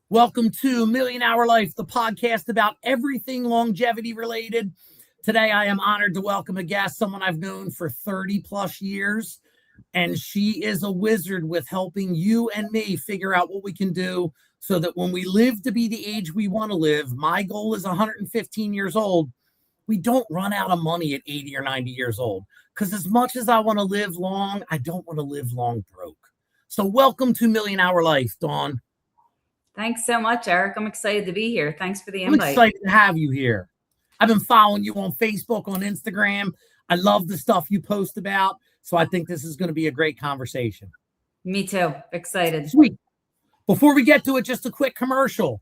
Welcome to Million Hour Life, the podcast about everything longevity related. Today, I am honored to welcome a guest, someone I've known for 30 plus years, and she is a wizard with helping you and me figure out what we can do so that when we live to be the age we want to live, my goal is 115 years old, we don't run out of money at 80 or 90 years old. Because as much as I want to live long, I don't want to live long broke. So welcome to Million Hour Life, Dawn. Thanks so much, Eric. I'm excited to be here. Thanks for the I'm invite. excited to have you here. I've been following you on Facebook, on Instagram. I love the stuff you post about. So I think this is going to be a great conversation. Me too. Excited. Sweet. Before we get to it, just a quick commercial.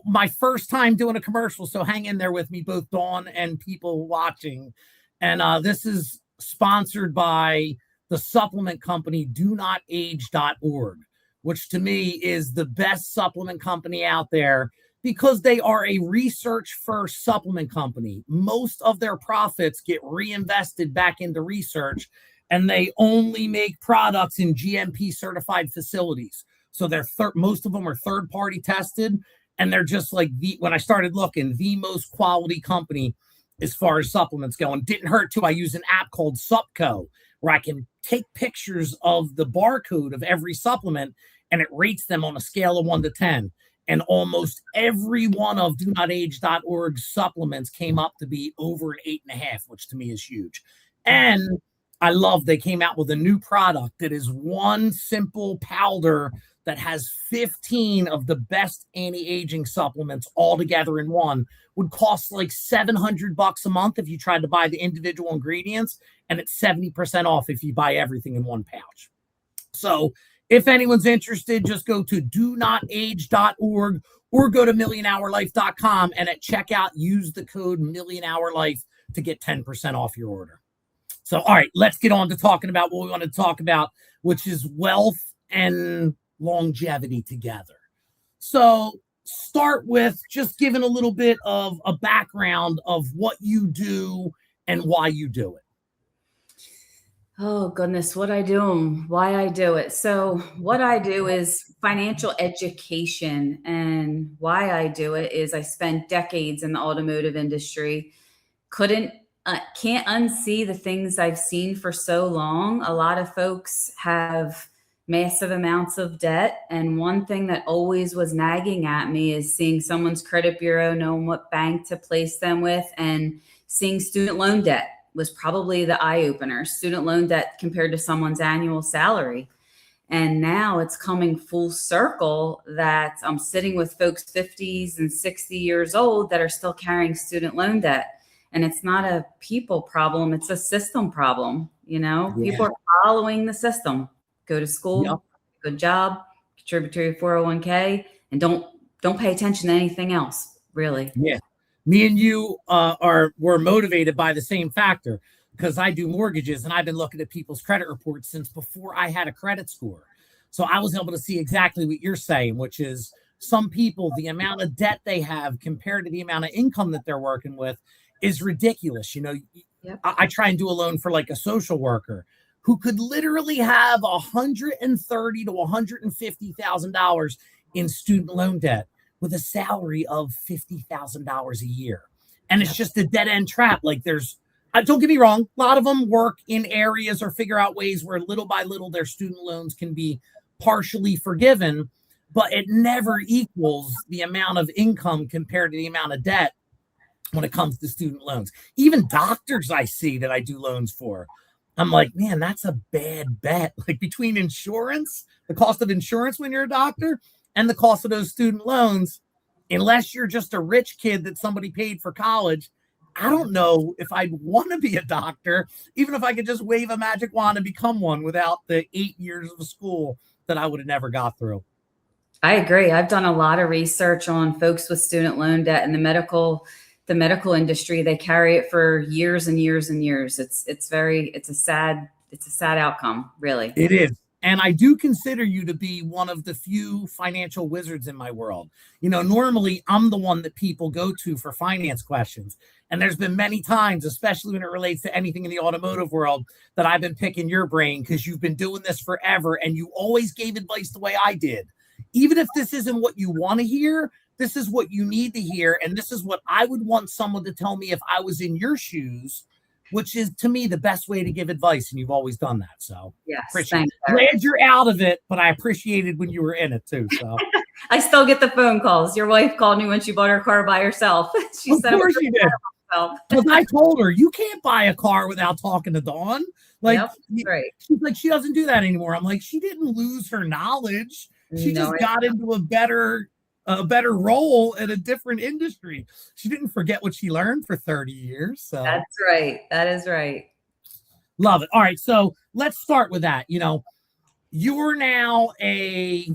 My first time doing a commercial, so hang in there with me, both Dawn and people watching. And this is sponsored by the supplement company DoNotAge.org, which to me is the best supplement company out there because they are a research-first supplement company. Most of their profits get reinvested back into research, and they only make products in GMP-certified facilities. So most of them are third-party tested, and they're just like, when I started looking, the most quality company as far as supplements go. And didn't hurt too. I use an app called Supco, where I can take pictures of the barcode of every supplement and it rates them on a scale of 1 to 10. And almost every one of DoNotAge.org's supplements came up to be over an 8.5, which to me is huge. And I love they came out with a new product that is one simple powder that has 15 of the best anti-aging supplements all together in one. Would cost like $700 a month if you tried to buy the individual ingredients, and it's 70% off if you buy everything in one pouch. So if anyone's interested, just go to DoNotAge.org or go to millionhourlife.com, and at checkout, use the code millionhourlife to get 10% off your order. So, all right, let's get on to talking about what we want to talk about, which is wealth and longevity together. So start with just giving a little bit of a background of what you do and why you do it. Oh, goodness, what I do and why I do it. So what I do is financial education, and why I do it is I spent decades in the automotive industry. Can't unsee the things I've seen for so long. A lot of folks have massive amounts of debt. And one thing that always was nagging at me is seeing someone's credit bureau, knowing what bank to place them with, and seeing student loan debt was probably the eye opener. Student loan debt compared to someone's annual salary. And now it's coming full circle that I'm sitting with folks 50s and 60 years old that are still carrying student loan debt. And it's not a people problem, it's a system problem. People are following the system. Go to school, Good job, contribute to your 401k, and don't pay attention to anything else, really. Yeah. Me and you were motivated by the same factor, because I do mortgages and I've been looking at people's credit reports since before I had a credit score. So I was able to see exactly what you're saying, which is some people, the amount of debt they have compared to the amount of income that they're working with is ridiculous. I try and do a loan for like a social worker who could literally have $130,000 to $150,000 in student loan debt with a salary of $50,000 a year. And it's just a dead end trap. Like don't get me wrong, a lot of them work in areas or figure out ways where little by little their student loans can be partially forgiven, but it never equals the amount of income compared to the amount of debt when it comes to student loans. Even doctors I see that I do loans for, I'm like, man, that's a bad bet. Like between insurance, the cost of insurance when you're a doctor, and the cost of those student loans, unless you're just a rich kid that somebody paid for college, I don't know if I'd want to be a doctor, even if I could just wave a magic wand and become one without the 8 years of school that I would have never got through. I agree. I've done a lot of research on folks with student loan debt and the medical industry. They carry it for years and years and years. It's a sad outcome, really. It is. And I do consider you to be one of the few financial wizards in my world. Normally I'm the one that people go to for finance questions. And there's been many times, especially when it relates to anything in the automotive world, that I've been picking your brain because you've been doing this forever and you always gave advice the way I did. even if this isn't what you want to hear, this is what you need to hear. And this is what I would want someone to tell me if I was in your shoes, which is to me the best way to give advice. And you've always done that. So Yes, appreciate thanks, it. Eric. Glad you're out of it, but I appreciated when you were in it too. So I still get the phone calls. Your wife called me when she bought her car by herself. She of said, course you did. herself. Because I told her you can't buy a car without talking to Dawn. Like, Yep, right. she's like, she doesn't do that anymore. I'm like, she didn't lose her knowledge. She No, just got into a better role in a different industry. She didn't forget what she learned for 30 years. So that's right. That is right. love it. All right. So let's start with that. You're now a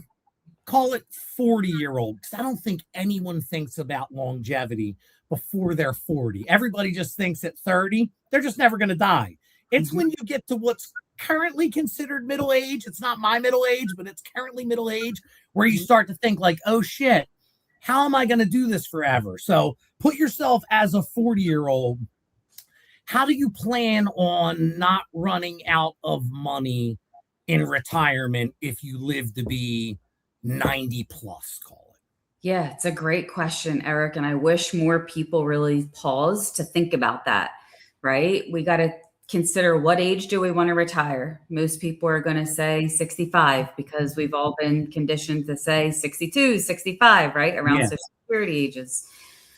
call it 40-year-old, because I don't think anyone thinks about longevity before they're 40. Everybody just thinks at 30, they're just never going to die. It's when you get to what's currently considered middle age. It's not my middle age, but it's currently middle age, where you start to think like, oh shit, how am I going to do this forever? So put yourself as a 40-year-old. How do you plan on not running out of money in retirement if you live to be 90 plus, call it? Yeah, it's a great question, Eric. And I wish more people really pause to think about that, right? We got to consider, what age do we want to retire? Most people are going to say 65, because we've all been conditioned to say 62, 65, right? Around Yeah. Social Security ages.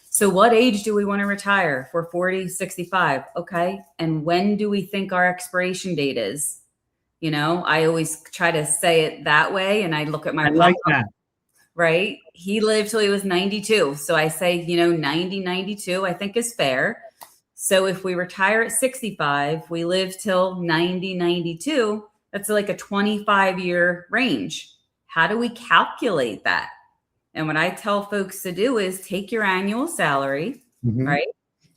So what age do we want to retire? For 40, 65. Okay. And when do we think our expiration date is? I always try to say it that way. And I look at my I like that. right? He lived till he was 92. So I say, 90, 92, I think is fair. So if we retire at 65, we live till 90, 92, that's like a 25-year range. How do we calculate that? And what I tell folks to do is take your annual salary, right?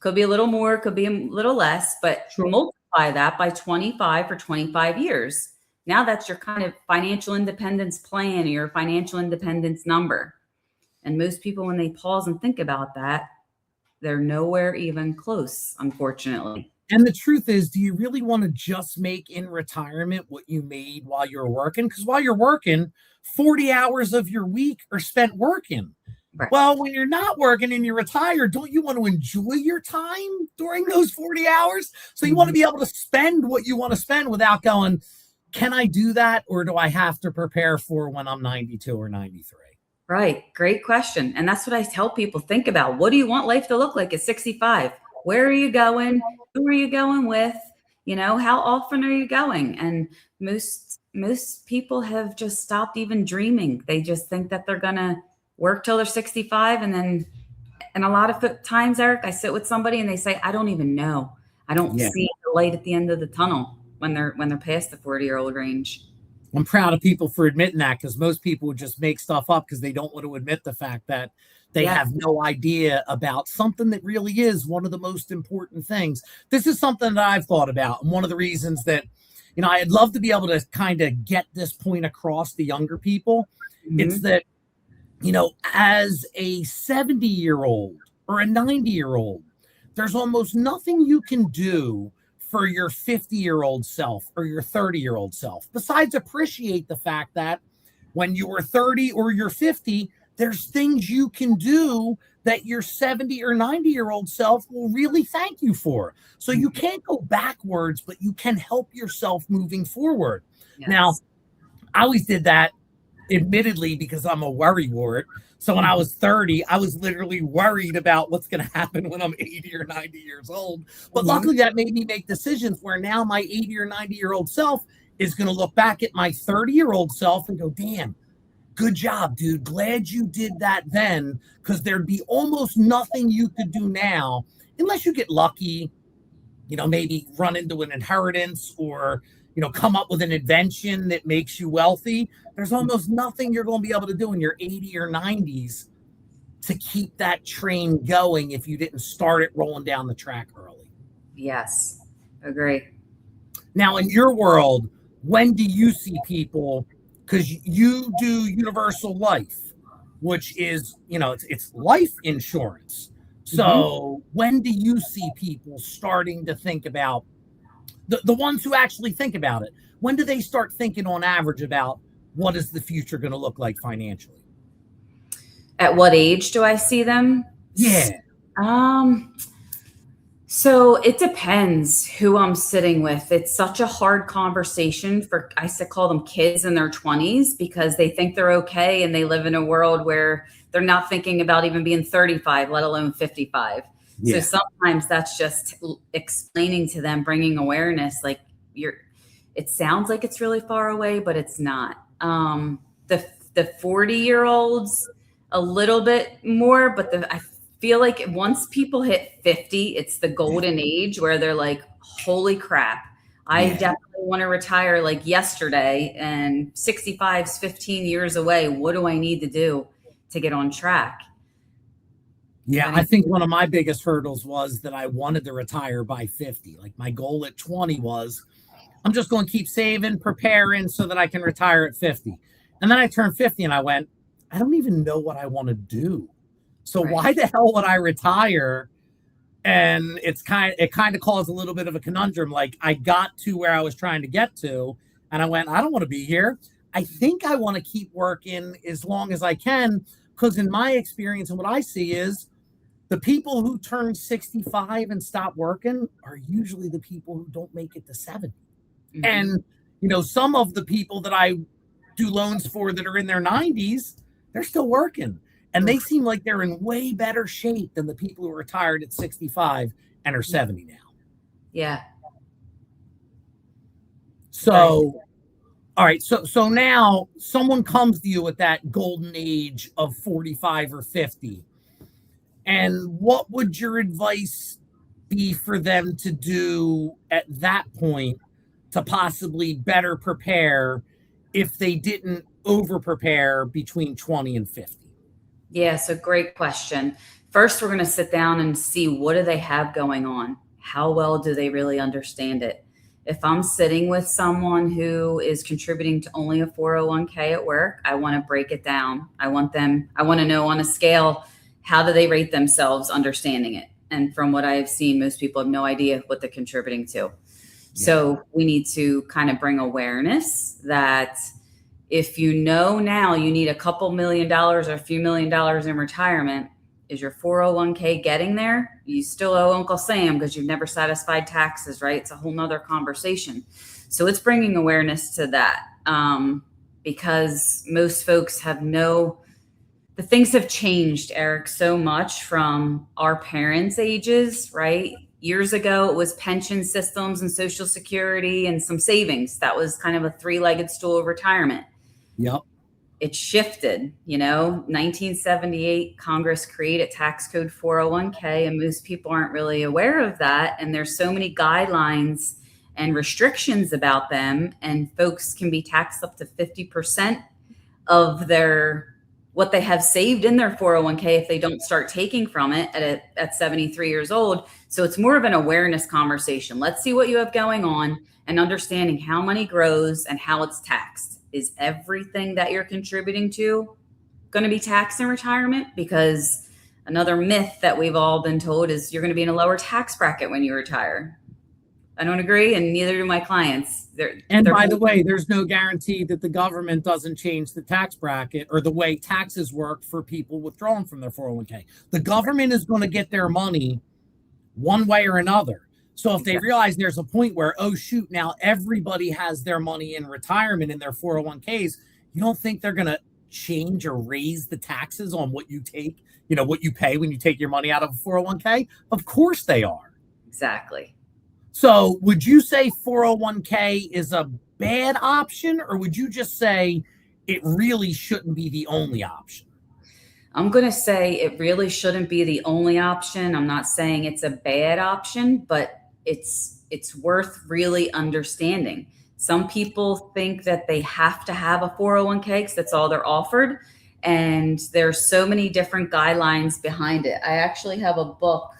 Could be a little more, could be a little less, but multiply that by 25 for 25 years. Now that's your kind of financial independence plan, or your financial independence number. And most people, when they pause and think about that, they're nowhere even close, unfortunately. And the truth is, do you really want to just make in retirement what you made while you're working? Because while you're working, 40 hours of your week are spent working. Right. Well, when you're not working and you're retired, don't you want to enjoy your time during those 40 hours? So you want to be able to spend what you want to spend without going, can I do that? Or do I have to prepare for when I'm 92 or 93? Right. Great question. And that's what I tell people. Think about, what do you want life to look like at 65? Where are you going? Who are you going with? How often are you going? And most people have just stopped even dreaming. They just think that they're going to work till they're 65. And a lot of times, Eric, I sit with somebody and they say, I don't even know. I don't see the light at the end of the tunnel when they're past the 40-year-old range. I'm proud of people for admitting that, because most people would just make stuff up because they don't want to admit the fact that they have no idea about something that really is one of the most important things. This is something that I've thought about. And one of the reasons that, I'd love to be able to kind of get this point across to younger people. It's that, as a 70-year-old or a 90-year-old, there's almost nothing you can do for your 50-year-old self or your 30-year-old self, besides appreciate the fact that when you were 30 or you're 50, there's things you can do that your 70 or 90-year-old self will really thank you for. So you can't go backwards, but you can help yourself moving forward. Yes. Now, I always did that, admittedly, because I'm a worrywart. So when I was 30, I was literally worried about what's going to happen when I'm 80 or 90 years old. But luckily that made me make decisions where now my 80 or 90-year-old self is going to look back at my 30-year-old self and go, damn, good job, dude. Glad you did that then, because there'd be almost nothing you could do now unless you get lucky, maybe run into an inheritance or, come up with an invention that makes you wealthy. There's almost nothing you're going to be able to do in your 80 or 90s to keep that train going if you didn't start it rolling down the track early. Yes, agree. Now, in your world, when do you see people, because you do universal life, which is, it's life insurance. So when do you see people starting to think about the ones who actually think about it? When do they start thinking on average about, what is the future going to look like financially? At what age do I see them? Yeah. So it depends who I'm sitting with. It's such a hard conversation for, I used to call them kids in their 20s, because they think they're okay and they live in a world where they're not thinking about even being 35, let alone 55. So Yeah. sometimes that's just explaining to them, bringing awareness, like it sounds like it's really far away, but it's not. The 40-year-olds a little bit more, but I feel like once people hit 50, it's the golden age where they're like, holy crap, I Yeah. definitely want to retire like yesterday, and 65 is 15 years away. What do I need to do to get on track? Yeah, I think one of my biggest hurdles was that I wanted to retire by 50. Like my goal at 20 was I'm just going to keep saving, preparing so that I can retire at 50. And then I turned 50 and I went, I don't even know what I want to do. So Right. why the hell would I retire? And it kind of caused a little bit of a conundrum. Like I got to where I was trying to get to, and I went, I don't want to be here. I think I want to keep working as long as I can, because in my experience and what I see is the people who turn 65 and stop working are usually the people who don't make it to 70. Mhm. And some of the people that I do loans for that are in their 90s, they're still working. And they seem like they're in way better shape than the people who are retired at 65 and are 70 now. Yeah. So, all right. So now someone comes to you at that golden age of 45 or 50. And what would your advice be for them to do at that point to possibly better prepare if they didn't over prepare between 20 and 50? Yeah, so great question. First, we're going to sit down and see, what do they have going on? How well do they really understand it? If I'm sitting with someone who is contributing to only a 401k at work, I want to break it down. I want to know on a scale, how do they rate themselves understanding it? And from what I've seen, most people have no idea what they're contributing to. So we need to kind of bring awareness that if now you need a couple $1,000,000 or a few $1,000,000 in retirement, is your 401k getting there? You still owe Uncle Sam because you've never satisfied taxes, right? It's a whole nother conversation. So it's bringing awareness to that, because most folks the things have changed, Eric, so much from our parents' ages, right? Years ago, it was pension systems and Social Security and some savings. That was kind of a three-legged stool of retirement. Yep. It shifted, 1978, Congress created tax code 401k, and most people aren't really aware of that. And there's so many guidelines and restrictions about them, and folks can be taxed up to 50% of what they have saved in their 401k if they don't start taking from it at 73 years old. So it's more of an awareness conversation. Let's see what you have going on and understanding how money grows and how it's taxed. Is everything that you're contributing to going to be taxed in retirement? Because another myth that we've all been told is you're going to be in a lower tax bracket when you retire. I don't agree, and neither do my clients. By the way, there's no guarantee that the government doesn't change the tax bracket or the way taxes work for people withdrawing from their 401k. The government is going to get their money one way or another. So if they realize there's a point where, oh, shoot, now everybody has their money in retirement in their 401ks, you don't think they're going to change or raise the taxes on what you take, what you pay when you take your money out of a 401k? Of course they are. Exactly. So would you say 401k is a bad option, or would you just say it really shouldn't be the only option? I'm going to say it really shouldn't be the only option. I'm not saying it's a bad option, but it's worth really understanding. Some people think that they have to have a 401k because that's all they're offered. And there's so many different guidelines behind it. I actually have a book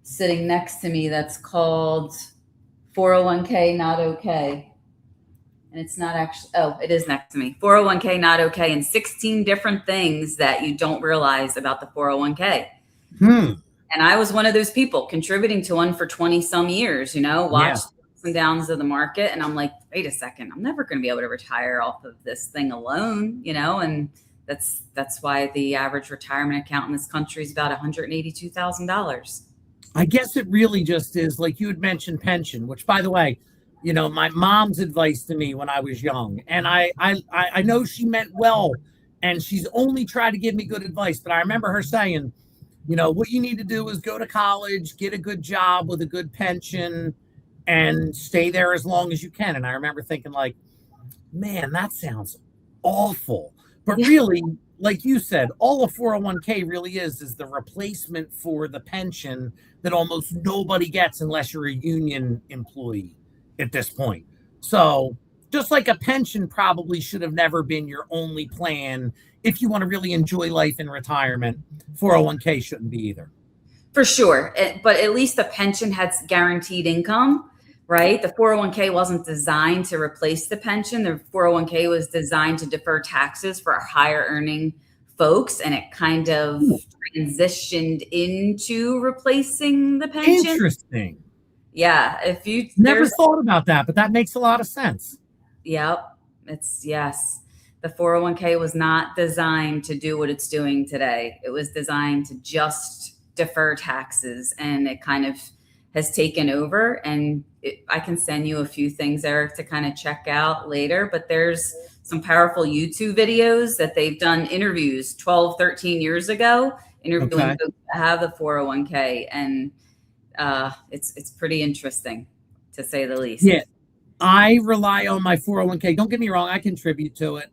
sitting next to me that's called 401k Not Okay. And it's not actually, it is next to me. 401k Not Okay, and 16 different things that you don't realize about the 401k. And I was one of those people contributing to one for 20 some years, watched and downs of the market. And I'm like, wait a second, I'm never going to be able to retire off of this thing alone, and that's why the average retirement account in this country is about $182,000. I guess it really just is like you had mentioned pension, which by the way, my mom's advice to me when I was young, and I know she meant well, and she's only tried to give me good advice, but I remember her saying, what you need to do is go to college, get a good job with a good pension, and stay there as long as you can. And I remember thinking like, man, that sounds awful. But really, like you said, all a 401k really is the replacement for the pension that almost nobody gets unless you're a union employee at this point. So just like a pension probably should have never been your only plan if you want to really enjoy life in retirement, 401k shouldn't be either. For sure. But at least the pension has guaranteed income, right? The 401k wasn't designed to replace the pension. The 401k was designed to defer taxes for our higher earning folks. And it kind of transitioned into replacing the pension. Interesting. Yeah. If you never thought about that, but that makes a lot of sense. Yep. Yes. The 401k was not designed to do what it's doing today. It was designed to just defer taxes, and it kind of has taken over. And I can send you a few things, Eric, to kind of check out later, but there's some powerful YouTube videos that they've done interviews 12, 13 years ago, interviewing folks that have the 401k. And it's pretty interesting, to say the least. Yeah. I rely on my 401k. Don't get me wrong, I contribute to it.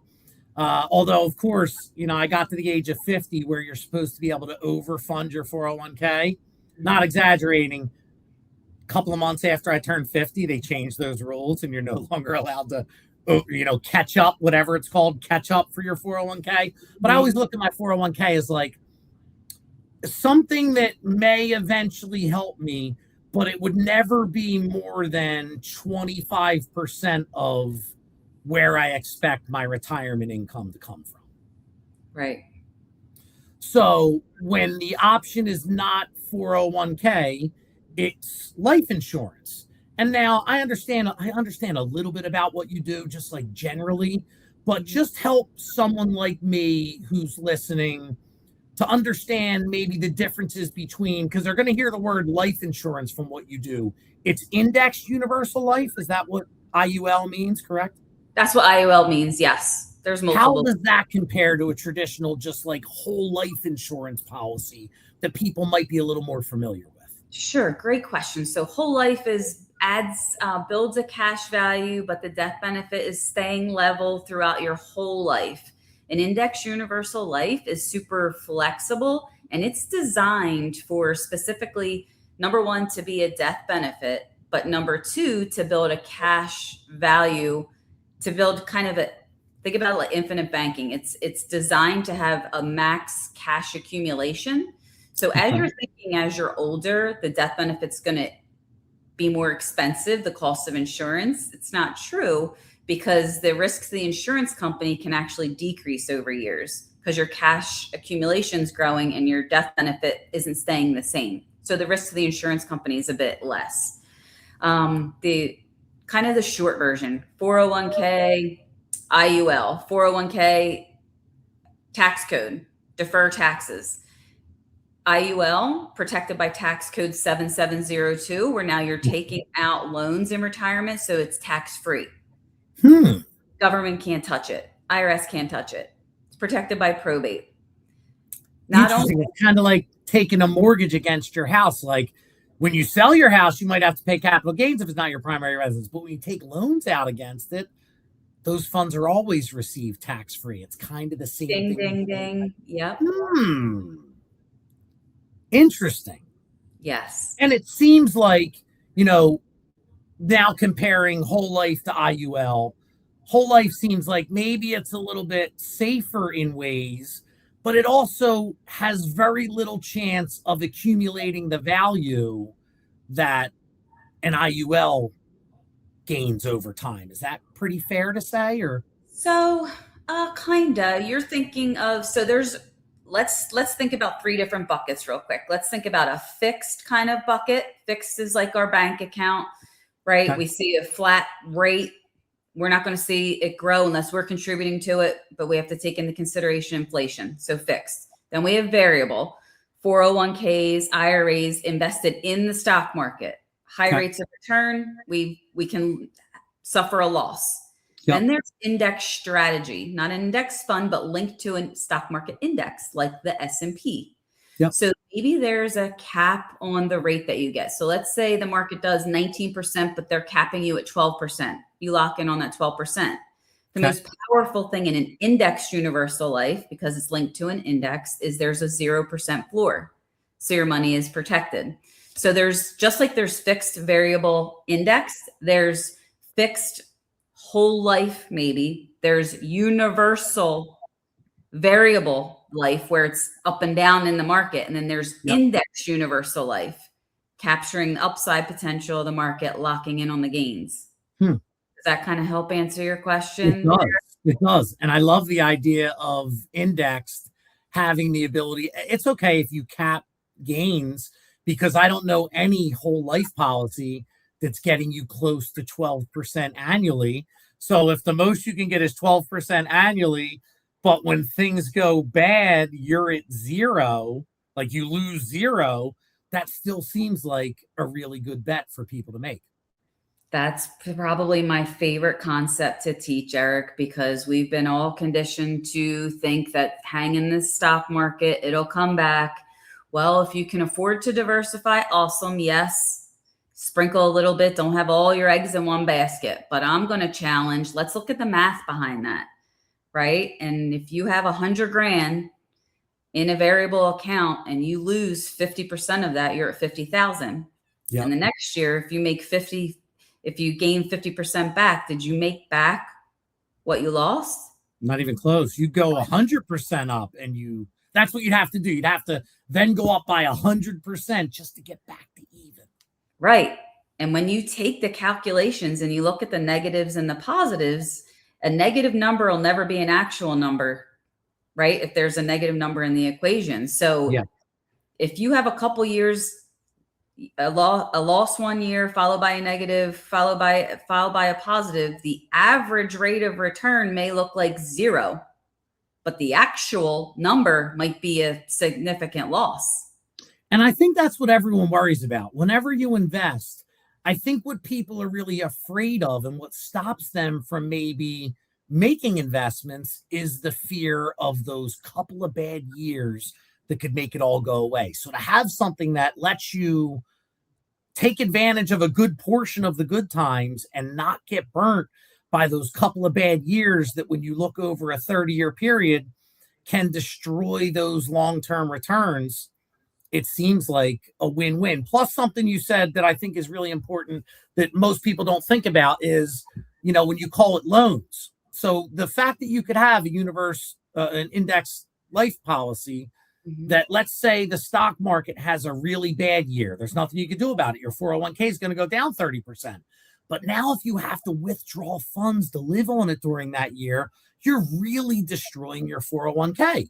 Although, of course, I got to the age of 50 where you're supposed to be able to overfund your 401k. Not exaggerating. A couple of months after I turned 50, they changed those rules, and you're no longer allowed to, catch up, whatever it's called, catch up for your 401k. But I always look at my 401k as like something that may eventually help me, but it would never be more than 25% of where I expect my retirement income to come from. Right. So when the option is not 401k, it's life insurance. And now I understand a little bit about what you do, just like generally, but just help someone like me who's listening to understand maybe the differences between, because they're going to hear the word life insurance from what you do. It's indexed universal life. Is that what IUL means, correct? That's what IUL means, yes. There's multiple. How does that compare to a traditional, just like whole life insurance policy that people might be a little more familiar with? Sure, great question. So whole life builds a cash value, but the death benefit is staying level throughout your whole life. An index universal life is super flexible, and it's designed for specifically, number one, to be a death benefit, but number two, to build a cash value, to build kind of think about it like infinite banking. It's designed to have a max cash accumulation. So as you're thinking, as you're older, the death benefit's going to be more expensive, the cost of insurance. It's not true, because the risks to the insurance company can actually decrease over years because your cash accumulation is growing and your death benefit isn't staying the same. So the risk to the insurance company is a bit less. The kind of the short version, 401k, IUL, 401k, tax code, defer taxes. IUL, protected by tax code 7702, where now you're taking out loans in retirement, so it's tax-free. Government can't touch it. IRS can't touch it. It's protected by probate. Not only, it's kind of like taking a mortgage against your house. Like when you sell your house, you might have to pay capital gains if it's not your primary residence. But when you take loans out against it, those funds are always received tax-free. It's kind of the same thing. Ding, ding. Yep. Interesting. Yes. And it seems like, now comparing whole life to IUL, whole life seems like maybe it's a little bit safer in ways, but it also has very little chance of accumulating the value that an IUL gains over time. Is that pretty fair to say? Or so kinda. You're thinking of, so there's, let's think about three different buckets real quick. Let's think about a fixed kind of bucket. Fixed is like our bank account. right? Okay. We see a flat rate. We're not going to see it grow unless we're contributing to it, but we have to take into consideration inflation. So fixed. Then we have variable, 401ks, IRAs invested in the stock market. High Okay. rates of return, we can suffer a loss. Yep. Then there's index strategy, not an index fund, but linked to a stock market index like the S&P. Yep. So maybe there's a cap on the rate that you get. So let's say the market does 19%, but they're capping you at 12%. You lock in on that 12%. The Okay. most powerful thing in an index universal life, because it's linked to an index, is there's a 0% floor. So your money is protected. So there's just like there's fixed variable index, there's fixed whole life, maybe there's universal variable life where it's up and down in the market. And then there's Yep. index universal life, capturing the upside potential of the market, locking in on the gains. Hmm. Does that kind of help answer your It question? does. It does. And I love the idea of indexed having the ability. It's okay if you cap gains, because I don't know any whole life policy that's getting you close to 12% annually. So if the most you can get is 12% annually, but when things go bad, you're at zero, like you lose zero, that still seems like a really good bet for people to make. That's probably my favorite concept to teach, Eric, because we've been all conditioned to think that hang in the stock market, it'll come back. Well, if you can afford to diversify, awesome. Yes. Sprinkle a little bit. Don't have all your eggs in one basket. But I'm going to challenge. Let's look at the math behind that, right? And if you have 100 grand in a variable account and you lose 50% of that, you're at 50,000. Yep. And the next year, if you gain 50% back, did you make back what you lost? Not even close. You go 100% up, and that's what you'd have to do. You'd have to then go up by 100% just to get back to even. Right. And when you take the calculations and you look at the negatives and the positives, a negative number will never be an actual number, right? If there's a negative number in the equation. So Yeah. if you have a couple years, a loss 1 year followed by a negative, followed by a positive, the average rate of return may look like zero, but the actual number might be a significant loss. And I think that's what everyone worries about. Whenever you invest, I think what people are really afraid of and what stops them from maybe making investments is the fear of those couple of bad years that could make it all go away. So to have something that lets you take advantage of a good portion of the good times and not get burnt by those couple of bad years that, when you look over a 30-year period, can destroy those long-term returns, it seems like a win-win. Plus, something you said that I think is really important that most people don't think about is, when you call it loans. So the fact that you could have an index life policy that, let's say the stock market has a really bad year, there's nothing you can do about it. Your 401k is going to go down 30%. But now if you have to withdraw funds to live on it during that year, you're really destroying your 401k.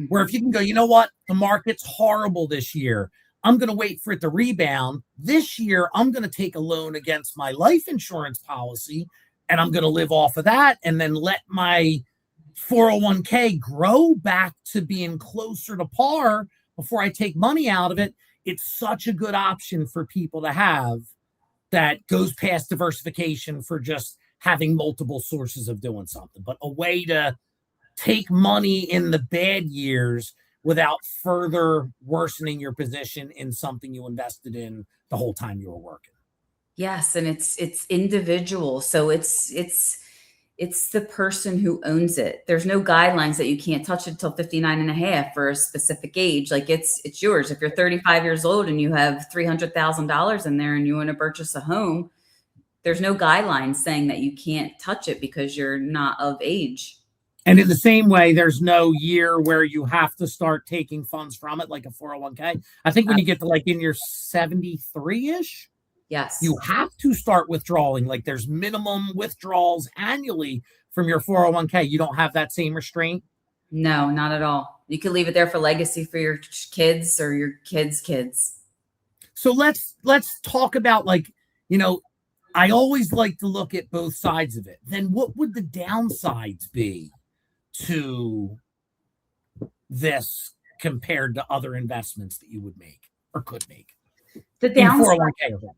Where if you can go, you know what, the market's horrible this year, I'm going to wait for it to rebound. This year, I'm going to take a loan against my life insurance policy, and I'm going to live off of that, and then let my 401k grow back to being closer to par before I take money out of it. It's such a good option for people to have that goes past diversification for just having multiple sources of doing something, but a way to take money in the bad years without further worsening your position in something you invested in the whole time you were working. Yes, and it's individual. So it's the person who owns it. There's no guidelines that you can't touch it until 59 and a half for a specific age. Like it's yours. If you're 35 years old and you have $300,000 in there and you want to purchase a home, there's no guidelines saying that you can't touch it because you're not of age. And in the same way, there's no year where you have to start taking funds from it, like a 401k. I think when you get to like in your 73-ish, yes, you have to start withdrawing. Like there's minimum withdrawals annually from your 401k. You don't have that same restraint? No, not at all. You could leave it there for legacy for your kids or your kids' kids. So let's talk about, like, I always like to look at both sides of it. Then what would the downsides be to this compared to other investments that you would make or could make The in downside, 401k or whatever?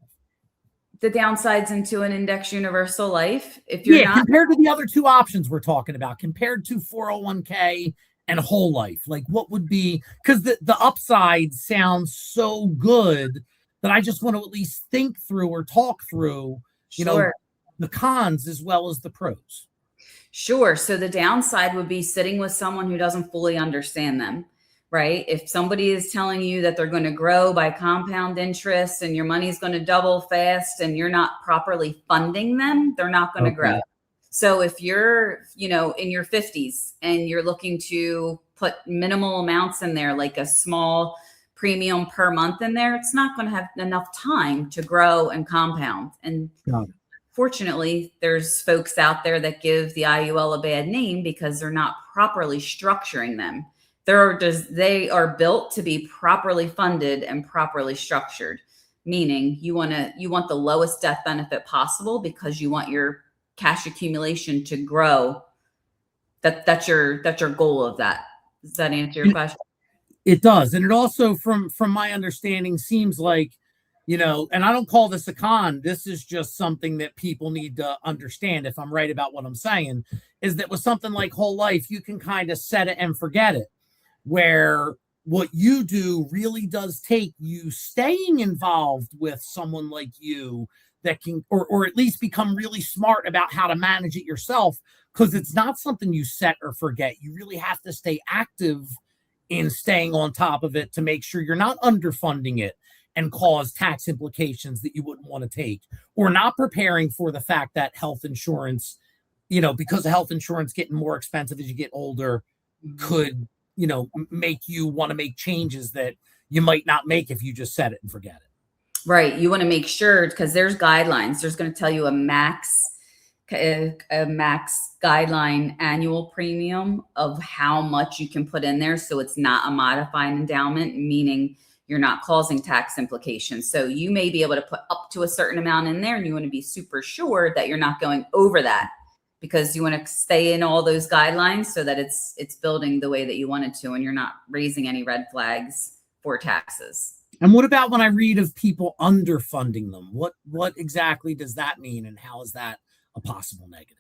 the downsides into an index universal life, if you're Yeah, not, compared to the other two options we're talking about, compared to 401k and whole life, like what would be, because the upside sounds so good that I just want to at least think through or talk through, you know, sure. the cons as well as the pros. Sure. So the downside would be sitting with someone who doesn't fully understand them, right? If somebody is telling you that they're going to grow by compound interest and your money's going to double fast and you're not properly funding them, they're not going to grow. Okay. So if you're, in your 50s and you're looking to put minimal amounts in there, like a small premium per month in there, it's not going to have enough time to grow and compound. And Got it. fortunately, there's folks out there that give the IUL a bad name because they're not properly structuring them. They are built to be properly funded and properly structured, meaning you want the lowest death benefit possible because you want your cash accumulation to grow. That's your goal of that. Does that answer your question? It does. And it also, from my understanding, seems like, and I don't call this a con, this is just something that people need to understand, if I'm right about what I'm saying, is that with something like whole life, you can kind of set it and forget it, where what you do really does take you staying involved with someone like you that can, or at least become really smart about how to manage it yourself, because it's not something you set or forget. You really have to stay active in staying on top of it to make sure you're not underfunding it and cause tax implications that you wouldn't want to take, or not preparing for the fact that health insurance, because of health insurance getting more expensive as you get older, could, make you want to make changes that you might not make if you just set it and forget it. Right. You want to make sure, because there's guidelines. There's going to tell you a max guideline annual premium of how much you can put in there. So it's not a modified endowment, meaning you're not causing tax implications. So you may be able to put up to a certain amount in there, and you want to be super sure that you're not going over that, because you want to stay in all those guidelines so that it's building the way that you want it to, and you're not raising any red flags for taxes. And what about when I read of people underfunding them? What exactly does that mean, and how is that a possible negative?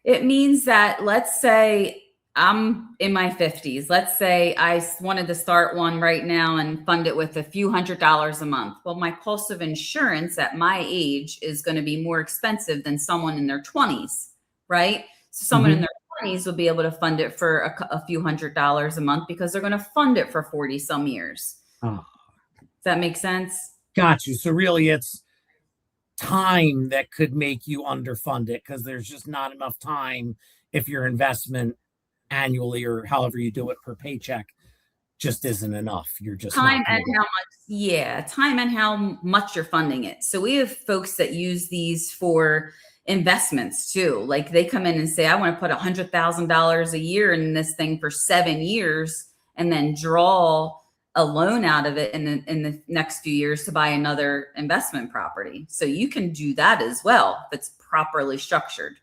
It means that, let's say I'm in my 50s. Let's say I wanted to start one right now and fund it with a few $100s a month. Well, my cost of insurance at my age is going to be more expensive than someone in their 20s, right? So someone in their 20s will be able to fund it for a few $100s a month because they're going to fund it for 40 some years. Oh, Does that make sense? got you. So really it's time that could make you underfund it, because there's just not enough time if your investment annually or however you do it per paycheck just isn't enough. You're just Time and how much, time and how much you're funding it. So we have folks that use these for investments too. Like they come in and say, I want to put $100,000 a year in this thing for 7 years, and then draw a loan out of it in the next few years to buy another investment property. So you can do that as well if it's properly structured.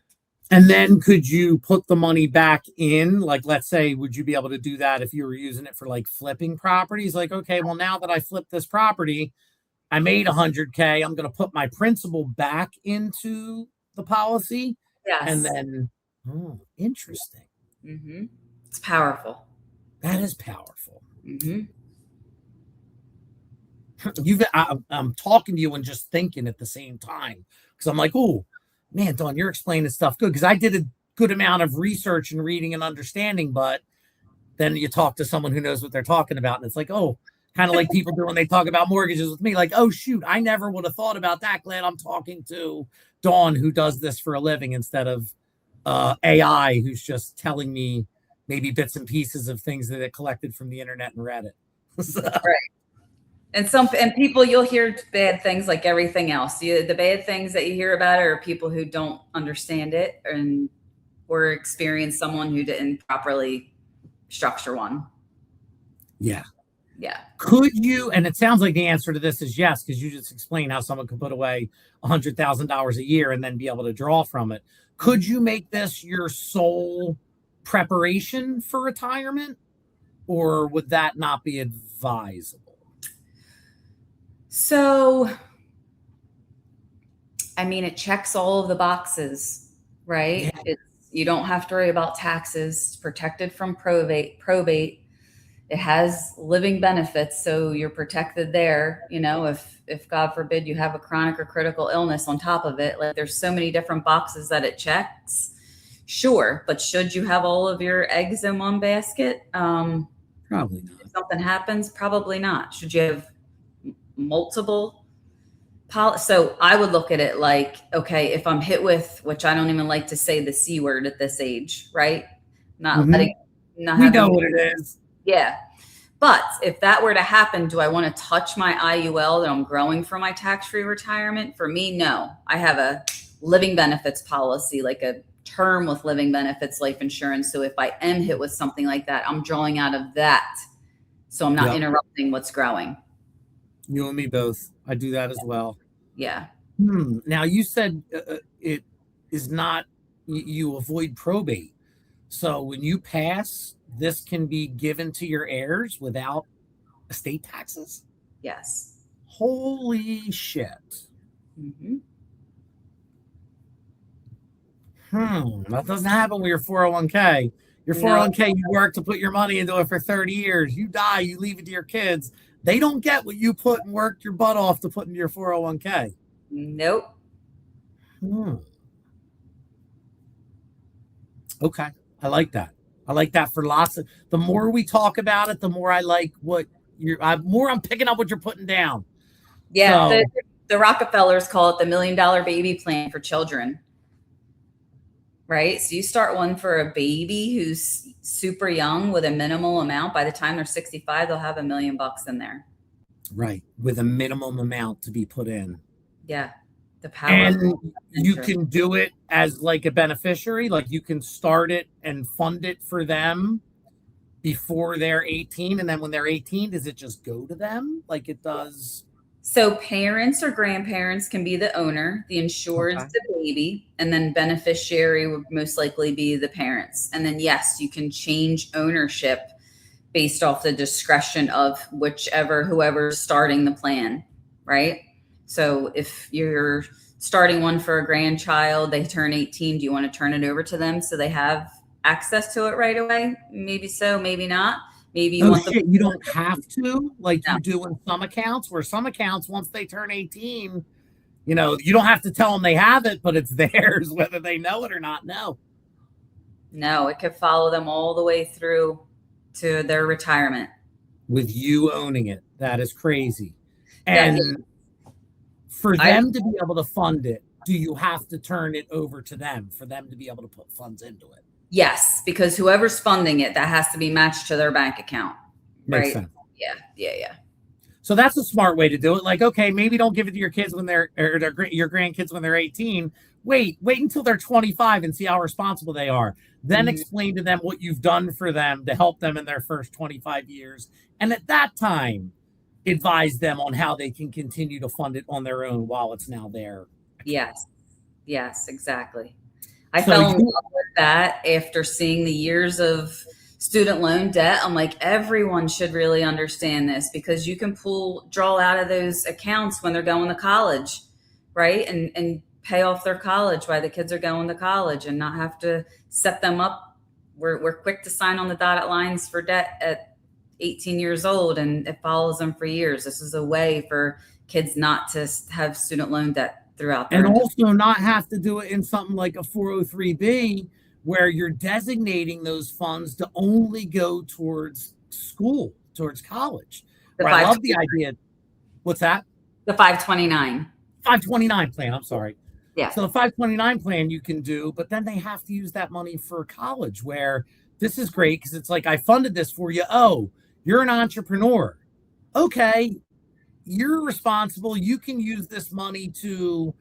And then could you put the money back in? Like, let's say, would you be able to do that if you were using it for like flipping properties? Like, okay, well, now that I flipped this property, I made 100K. I'm going to put my principal back into the policy. Yes. And then, oh, interesting. Mm-hmm. It's powerful. That is powerful. Mm-hmm. I'm talking to you and just thinking at the same time, because I'm like, oh, man, Dawn, you're explaining stuff good, because I did a good amount of research and reading and understanding, but then you talk to someone who knows what they're talking about, and it's like, oh, kind of like people do when they talk about mortgages with me, like, oh, shoot, I never would have thought about that. Glad I'm talking to Dawn, who does this for a living, instead of AI, who's just telling me maybe bits and pieces of things that it collected from the internet and Reddit. So. Right. And people, you'll hear bad things like everything else. The bad things that you hear about are people who don't understand it or experience someone who didn't properly structure one. Yeah. Yeah. Could you, and it sounds like the answer to this is yes, because you just explained how someone could put away $100,000 a year and then be able to draw from it. Could you make this your sole preparation for retirement, or would that not be advisable? So, I mean, it checks all of the boxes, right? Yeah. You don't have to worry about taxes, it's protected from probate. It has living benefits, so you're protected there. You know, if God forbid you have a chronic or critical illness on top of it, like there's so many different boxes that it checks. Sure, but should you have all of your eggs in one basket? Probably not. If something happens, probably not. Should you have multiple? So I would look at it like, okay, if I'm hit with, which I don't even like to say the C word at this age, right? Not letting, not We having, know what it is. yeah. But if that were to happen, do I want to touch my IUL that I'm growing for my tax-free retirement? For me, no. I have a living benefits policy, like a term with living benefits life insurance. So if I am hit with something like that, I'm drawing out of that. So I'm not interrupting what's growing. You and me both. I do that as well. Yeah. Now you said it is not, you avoid probate. So when you pass, this can be given to your heirs without estate taxes? Yes. Holy shit. That doesn't happen with your 401k. Your 401k, you work to put your money into it for 30 years. You die, you leave it to your kids. They don't get what you put and worked your butt off to put into your 401k. Nope. Okay. I like that. I like that for lots of, the more we talk about it, the more I like what more I'm picking up what you're putting down. Yeah. So, the Rockefellers call it the $1 million baby plan for children. Right. So you start one for a baby who's super young with a minimal amount. By the time they're 65, they'll have $1 million in there. Right. With a minimum amount to be put in. Yeah. The power. And you can do it as like a beneficiary. Like you can start it and fund it for them before they're 18. And then when they're 18, does it just go to them like it does? So parents or grandparents can be the owner, the insured is the baby, and then beneficiary would most likely be the parents. And then, yes, you can change ownership based off the discretion of whoever's starting the plan, right? So if you're starting one for a grandchild, they turn 18, do you want to turn it over to them so they have access to it right away? Maybe so, maybe not. Maybe you you don't have to, like you do in some accounts, where some accounts, once they turn 18, you don't have to tell them they have it, but it's theirs, whether they know it or not. No, it could follow them all the way through to their retirement. With you owning it. That is crazy. And for them to be able to fund it, do you have to turn it over to them for them to be able to put funds into it? Yes, because whoever's funding it, that has to be matched to their bank account. Makes sense. Yeah. So that's a smart way to do it. Like, okay, maybe don't give it to your kids when your grandkids when they're 18. Wait until they're 25 and see how responsible they are. Then explain to them what you've done for them to help them in their first 25 years. And at that time, advise them on how they can continue to fund it on their own while it's now there. Yes, exactly. I fell in love with that after seeing the years of student loan debt. I'm like, everyone should really understand this, because you can draw out of those accounts when they're going to college, right? And pay off their college while the kids are going to college and not have to set them up. We're quick to sign on the dotted lines for debt at 18 years old, and it follows them for years. This is a way for kids not to have student loan debt throughout and also not have to do it in something like a 403b, where you're designating those funds to only go towards school, towards college. I love the idea. What's that? The 529 plan. I'm sorry. Yeah. So the 529 plan you can do, but then they have to use that money for college, where this is great because it's like, I funded this for you. Oh, you're an entrepreneur. Okay. You're responsible. You can use this money to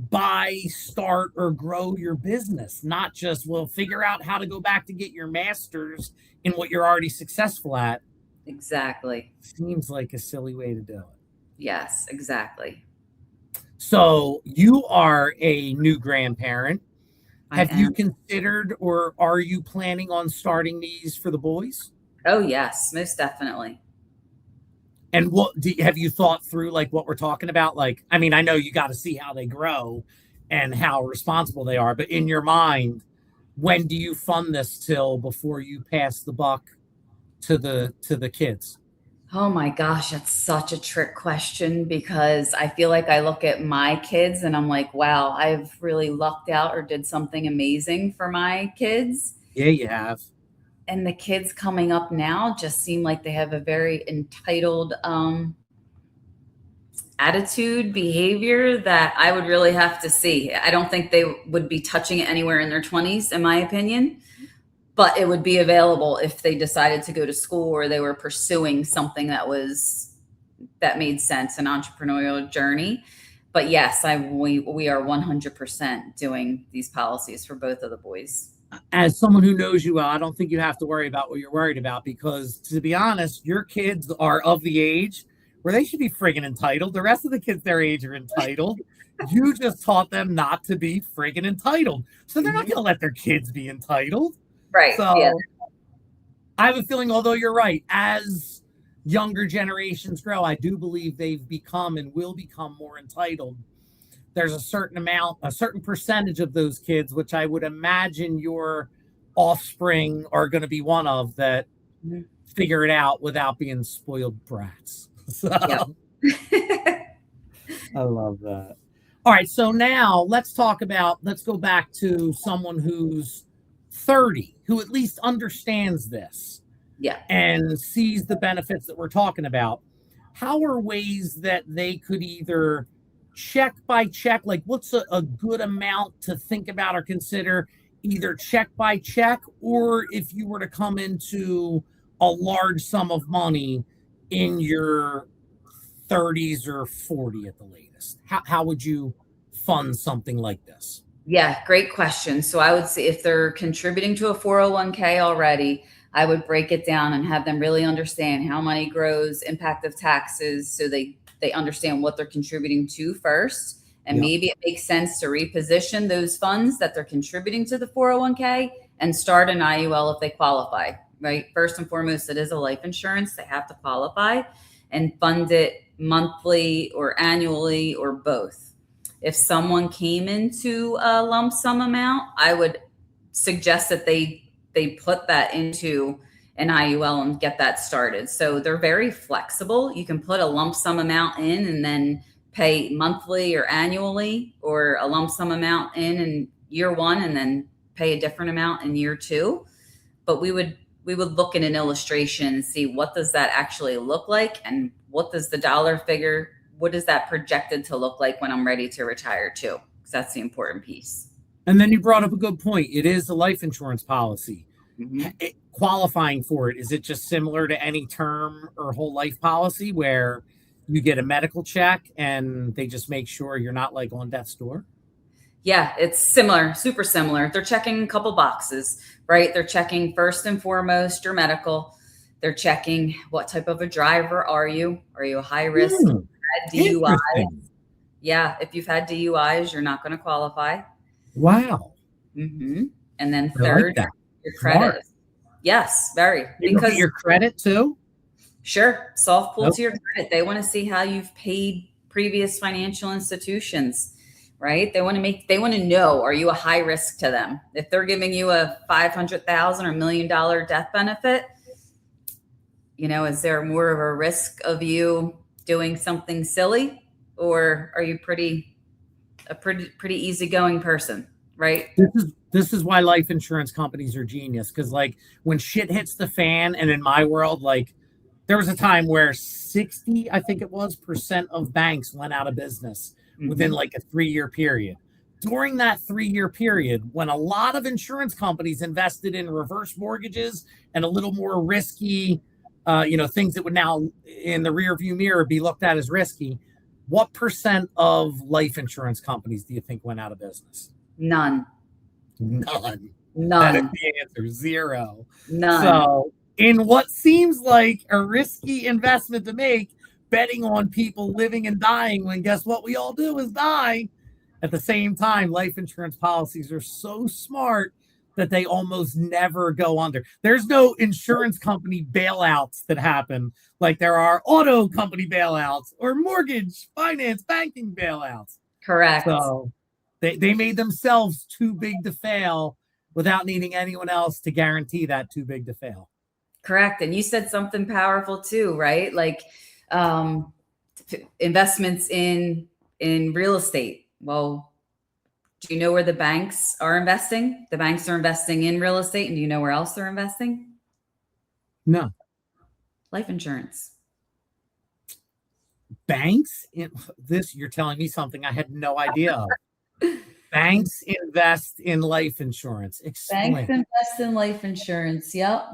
buy, start, or grow your business, not just, figure out how to go back to get your master's in what you're already successful at. Exactly. Seems like a silly way to do it. Yes, exactly. So you are a new grandparent. I Have you am. considered or are you planning on starting these for the boys? Oh, yes, most definitely. And have you thought through like what we're talking about? Like, I mean, I know you got to see how they grow and how responsible they are, but in your mind, when do you fund this till before you pass the buck to the kids? Oh my gosh, that's such a trick question because I feel like I look at my kids and I'm like, wow, I've really lucked out or did something amazing for my kids. Yeah, you have. And the kids coming up now just seem like they have a very entitled attitude, behavior that I would really have to see. I don't think they would be touching it anywhere in their 20s, in my opinion, but it would be available if they decided to go to school or they were pursuing something that made sense, an entrepreneurial journey. But yes, we are 100% doing these policies for both of the boys. As someone who knows you well, I don't think you have to worry about what you're worried about because, to be honest, your kids are of the age where they should be friggin' entitled. The rest of the kids their age are entitled. You just taught them not to be friggin' entitled. So they're not Mhm. going to let their kids be entitled. Right. Yeah. So I have a feeling, although you're right, as younger generations grow, I do believe they've become and will become more entitled. There's a certain amount, a certain percentage of those kids, which I would imagine your offspring are going to be one of, that Mhm. figure it out without being spoiled brats. So Yep. I love that. All right. So now let's go back to someone who's 30, who at least understands this Yeah. and sees the benefits that we're talking about. How are ways that they could either check by check, like what's a good amount to think about or consider, either check by check, or if you were to come into a large sum of money in your 30s or 40 at the latest? How would you fund something like this? Yeah, great question. So I would say if they're contributing to a 401k already, I would break it down and have them really understand how money grows, impact of taxes, so they understand what they're contributing to first. And Yep. maybe it makes sense to reposition those funds that they're contributing to the 401k and start an IUL if they qualify, right? First and foremost, it is a life insurance. They have to qualify and fund it monthly or annually or both. If someone came into a lump sum amount, I would suggest that they put that into an IUL and get that started. So they're very flexible. You can put a lump sum amount in and then pay monthly or annually, or a lump sum amount in year one and then pay a different amount in year two. But we would look at an illustration and see what does that actually look like, and what does the dollar figure, what is that projected to look like when I'm ready to retire too, because that's the important piece. And then you brought up a good point. It is a life insurance policy. Hmm. Qualifying for it, is it just similar to any term or whole life policy where you get a medical check and they just make sure you're not like on death's door? Yeah, it's similar, super similar. They're checking a couple boxes, right? They're checking first and foremost your medical. They're checking what type of a driver are you? Are you a high risk? Hmm, Had DUI? interesting. Yeah, if you've had DUIs, you're not going to qualify. Wow. And then I like third, that. your Smart. credit. Yes, very. They look at Because your credit too? sure, soft pull Nope. to your credit. They want to see how you've paid previous financial institutions, right? They want to know, are you a high risk to them? If they're giving you a 500,000 or $1 million death benefit, is there more of a risk of you doing something silly, or are you pretty easygoing person, right? This is why life insurance companies are genius. Because like when shit hits the fan, and in my world, like there was a time where 60, I think it was, percent of banks went out of business within Hmm. like a 3 year period. During that 3 year period, when a lot of insurance companies invested in reverse mortgages and a little more risky, things that would now in the rear view mirror be looked at as risky, what percent of life insurance companies do you think went out of business? None. None. That is None. the answer. Zero. None. So in what seems like a risky investment to make, betting on people living and dying when guess what we all do is die. At the same time, life insurance policies are so smart that they almost never go under. There's no insurance company bailouts that happen like there are auto company bailouts or mortgage, finance, banking bailouts. Correct. So they made themselves too big to fail without needing anyone else to guarantee that too big to fail. Correct. And you said something powerful too, right? Like um, investments in real estate. Well, do you know where the banks are investing? The banks are investing in real estate, and do you know where else they're investing? No. Life insurance. Banks in this, you're telling me something I had no idea of. Banks invest in life insurance. Explain. Banks invest in life insurance. Yep.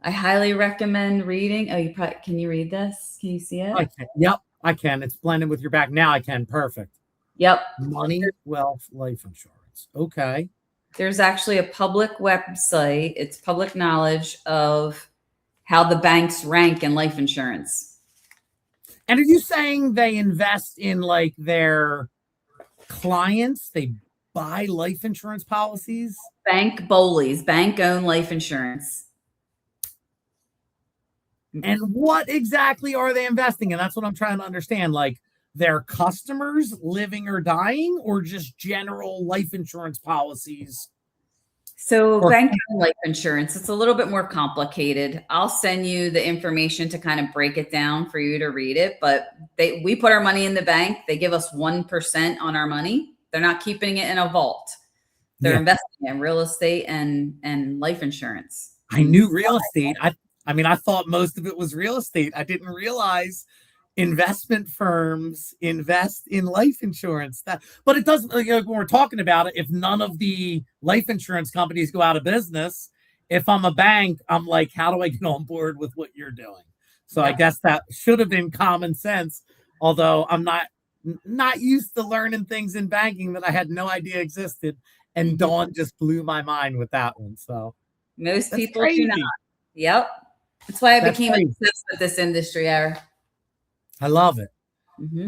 I highly recommend reading. Oh, you probably can you read this? Can you see it? I can. Yep, I can. It's blended with your back. Now I can. Perfect. Yep. Money, wealth, life insurance. Okay. There's actually a public website. It's public knowledge of how the banks rank in life insurance. And are you saying they invest in like their clients? They buy life insurance policies? Bank Bolies, bank-owned life insurance. And what exactly are they investing in? That's what I'm trying to understand. Like their customers living or dying, or just general life insurance policies? So bank-owned life insurance, it's a little bit more complicated. I'll send you the information to kind of break it down for you to read it. But we put our money in the bank. They give us 1% on our money. They're not keeping it in a vault. They're investing in real estate and life insurance. I knew real estate. I mean, I thought most of it was real estate. I didn't realize investment firms invest in life insurance. But it doesn't, like, when we're talking about it, if none of the life insurance companies go out of business, if I'm a bank, I'm like, how do I get on board with what you're doing? So I guess that should have been common sense, although I'm not used to learning things in banking that I had no idea existed. And Dawn just blew my mind with that one. So most people do not. Yep. That's why I became obsessed with this industry, Eric. I love it.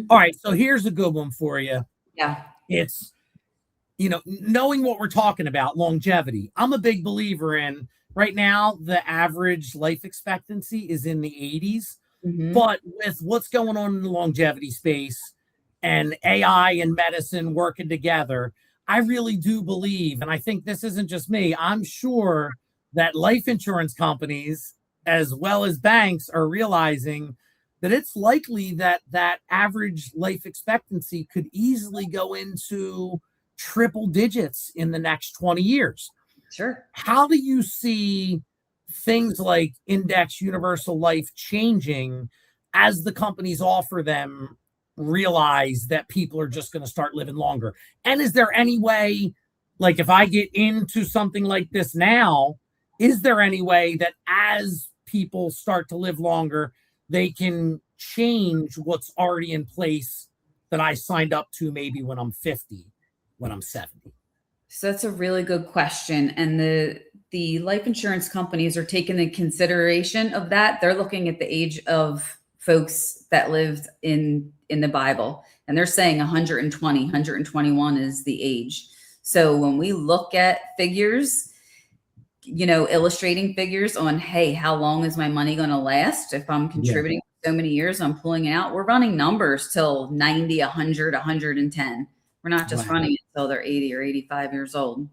All right. So here's a good one for you. Yeah. It's, knowing what we're talking about, longevity. I'm a big believer in right now, the average life expectancy is in the 80s. But with what's going on in the longevity space and AI and medicine working together, I really do believe, and I think this isn't just me, I'm sure that life insurance companies as well as banks are realizing that it's likely that that average life expectancy could easily go into triple digits in the next 20 years. Sure. How do you see things like index universal life changing as the companies offer them realize that people are just going to start living longer? And is there any way, like if I get into something like this now, is there any way that as people start to live longer, they can change what's already in place that I signed up to maybe when I'm 50, when I'm 70? So that's a really good question. And the life insurance companies are taking into consideration of that. They're looking at the age of folks that lived in the Bible, and they're saying 120, 121 is the age. So when we look at figures, illustrating figures on, hey, how long is my money going to last? If I'm contributing so many years, I'm pulling it out. We're running numbers till 90, 100, 110. We're not just running it until they're 80 or 85 years old.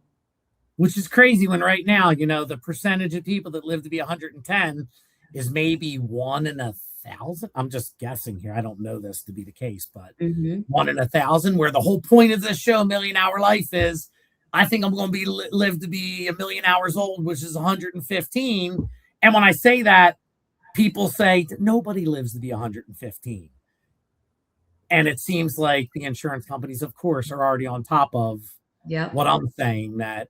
Which is crazy when right now, the percentage of people that live to be 110 is maybe 1 in 1,000. I'm just guessing here. I don't know this to be the case, but 1 in 1,000, where the whole point of this show, Million Hour Life, is I think I'm going to live to be 1,000,000 hours old, which is 115. And when I say that, people say nobody lives to be 115. And it seems like the insurance companies, of course, are already on top of what I'm saying, that,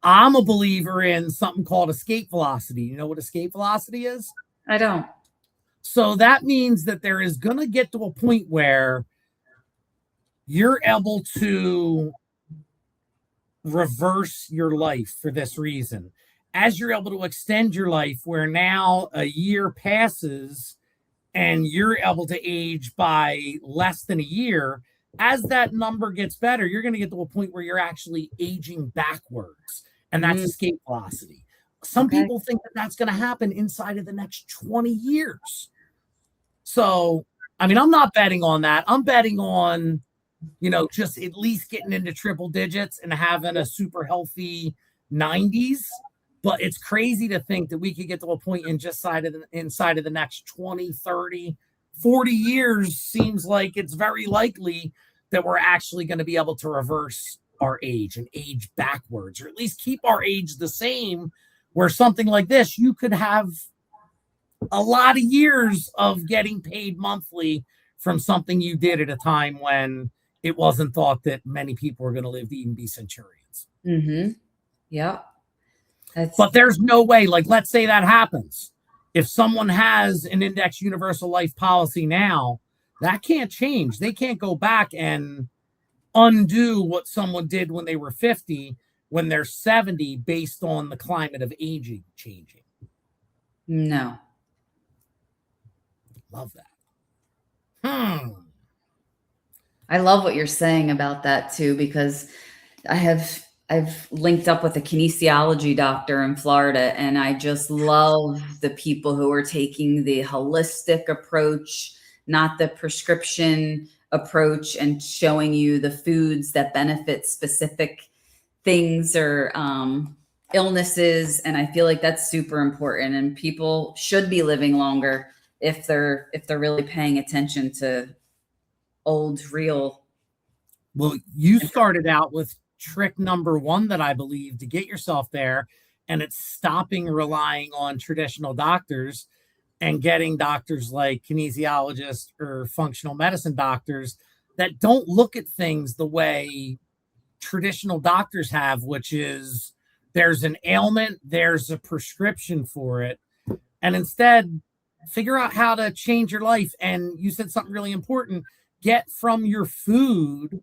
I'm a believer in something called escape velocity. You know what escape velocity is? I don't. So that means that there is going to get to a point where you're able to reverse your life for this reason. as you're able to extend your life, where now a year passes and you're able to age by less than a year, as that number gets better, you're going to get to a point where you're actually aging backwards. And that's Mm, escape velocity. Some okay. people think that that's going to happen inside of the next 20 years. So, I mean, I'm not betting on that. I'm betting on, just at least getting into triple digits and having a super healthy 90s. But it's crazy to think that we could get to a point inside of the next 20, 30, 40 years. Seems like it's very likely that we're actually going to be able to reverse our age and age backwards, or at least keep our age the same, where something like this, you could have a lot of years of getting paid monthly from something you did at a time when it wasn't thought that many people were going to live to even be centurions. Mm-hmm. Yep. But there's no way, like, let's say that happens. If someone has an index universal life policy now, that can't change. They can't go back and undo what someone did when they were 50, when they're 70, based on the climate of aging changing. No. Love that. I love what you're saying about that too, because I've linked up with a kinesiology doctor in Florida, and I just love the people who are taking the holistic approach, not the prescription approach, and showing you the foods that benefit specific things or illnesses. And I feel like that's super important, and people should be living longer if they're really paying attention to old real. Well, you started out with trick number one that I believe to get yourself there, and it's stopping relying on traditional doctors and getting doctors like kinesiologists or functional medicine doctors that don't look at things the way traditional doctors have, which is there's an ailment, there's a prescription for it, and instead figure out how to change your life. And you said something really important: get from your food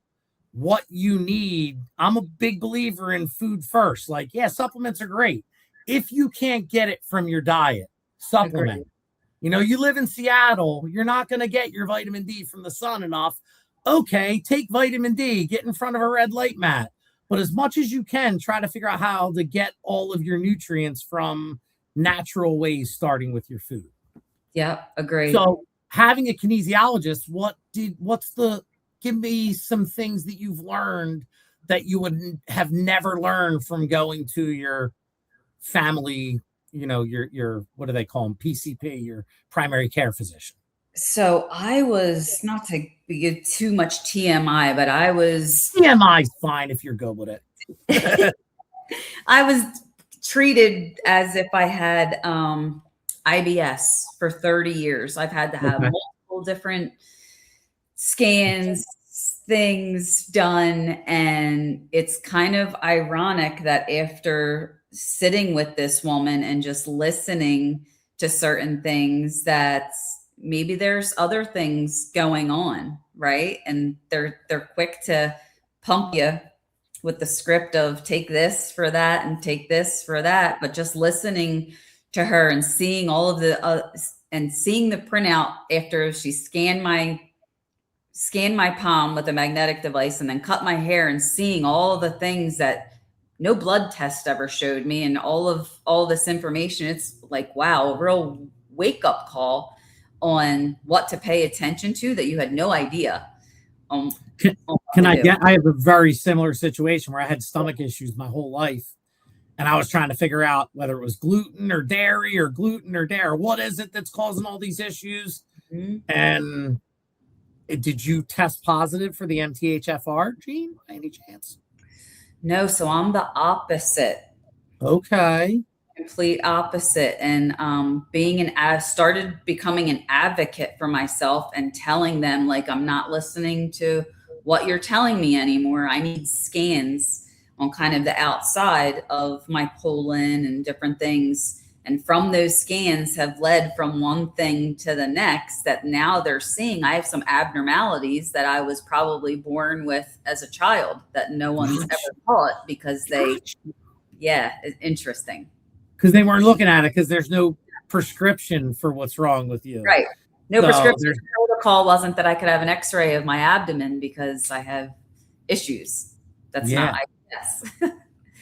what you need. I'm a big believer in food first. Like, yeah, supplements are great. If you can't get it from your diet, supplement. Agreed. You live in Seattle, you're not going to get your vitamin D from the sun enough. Okay, take vitamin D, get in front of a red light mat. But as much as you can, try to figure out how to get all of your nutrients from natural ways, starting with your food. Yeah, agree. So having a kinesiologist, give me some things that you've learned that you would have never learned from going to your family, your what do they call them? PCP, your primary care physician. So I was, not to give too much TMI, but I was TMI's fine if you're good with it. I was treated as if I had IBS for 30 years. I've had to have multiple different scans, things done. And it's kind of ironic that after sitting with this woman and just listening to certain things, that maybe there's other things going on, right? And they're quick to pump you with the script of take this for that and take this for that. But just listening to her and seeing all of the and seeing the printout after she scanned my palm with a magnetic device and then cut my hair, and seeing all the things that no blood test ever showed me, and all this information, it's like, wow, a real wake up call on what to pay attention to that you had no idea. I have a very similar situation where I had stomach issues my whole life, and I was trying to figure out whether it was gluten or dairy or gluten or dairy. What is it that's causing all these issues? Mm-hmm. And did you test positive for the MTHFR gene by any chance? No, so I'm the opposite. Okay. Complete opposite. And started becoming an advocate for myself and telling them, like, I'm not listening to what you're telling me anymore. I need scans on kind of the outside of my colon and different things. And from those scans have led from one thing to the next, that now they're seeing I have some abnormalities that I was probably born with as a child that no one's ever caught, because it's interesting. because they weren't looking at it because there's no prescription for what's wrong with you. Right. No So prescription protocol wasn't that I could have an x-ray of my abdomen because I have issues. That's yeah. not, I guess.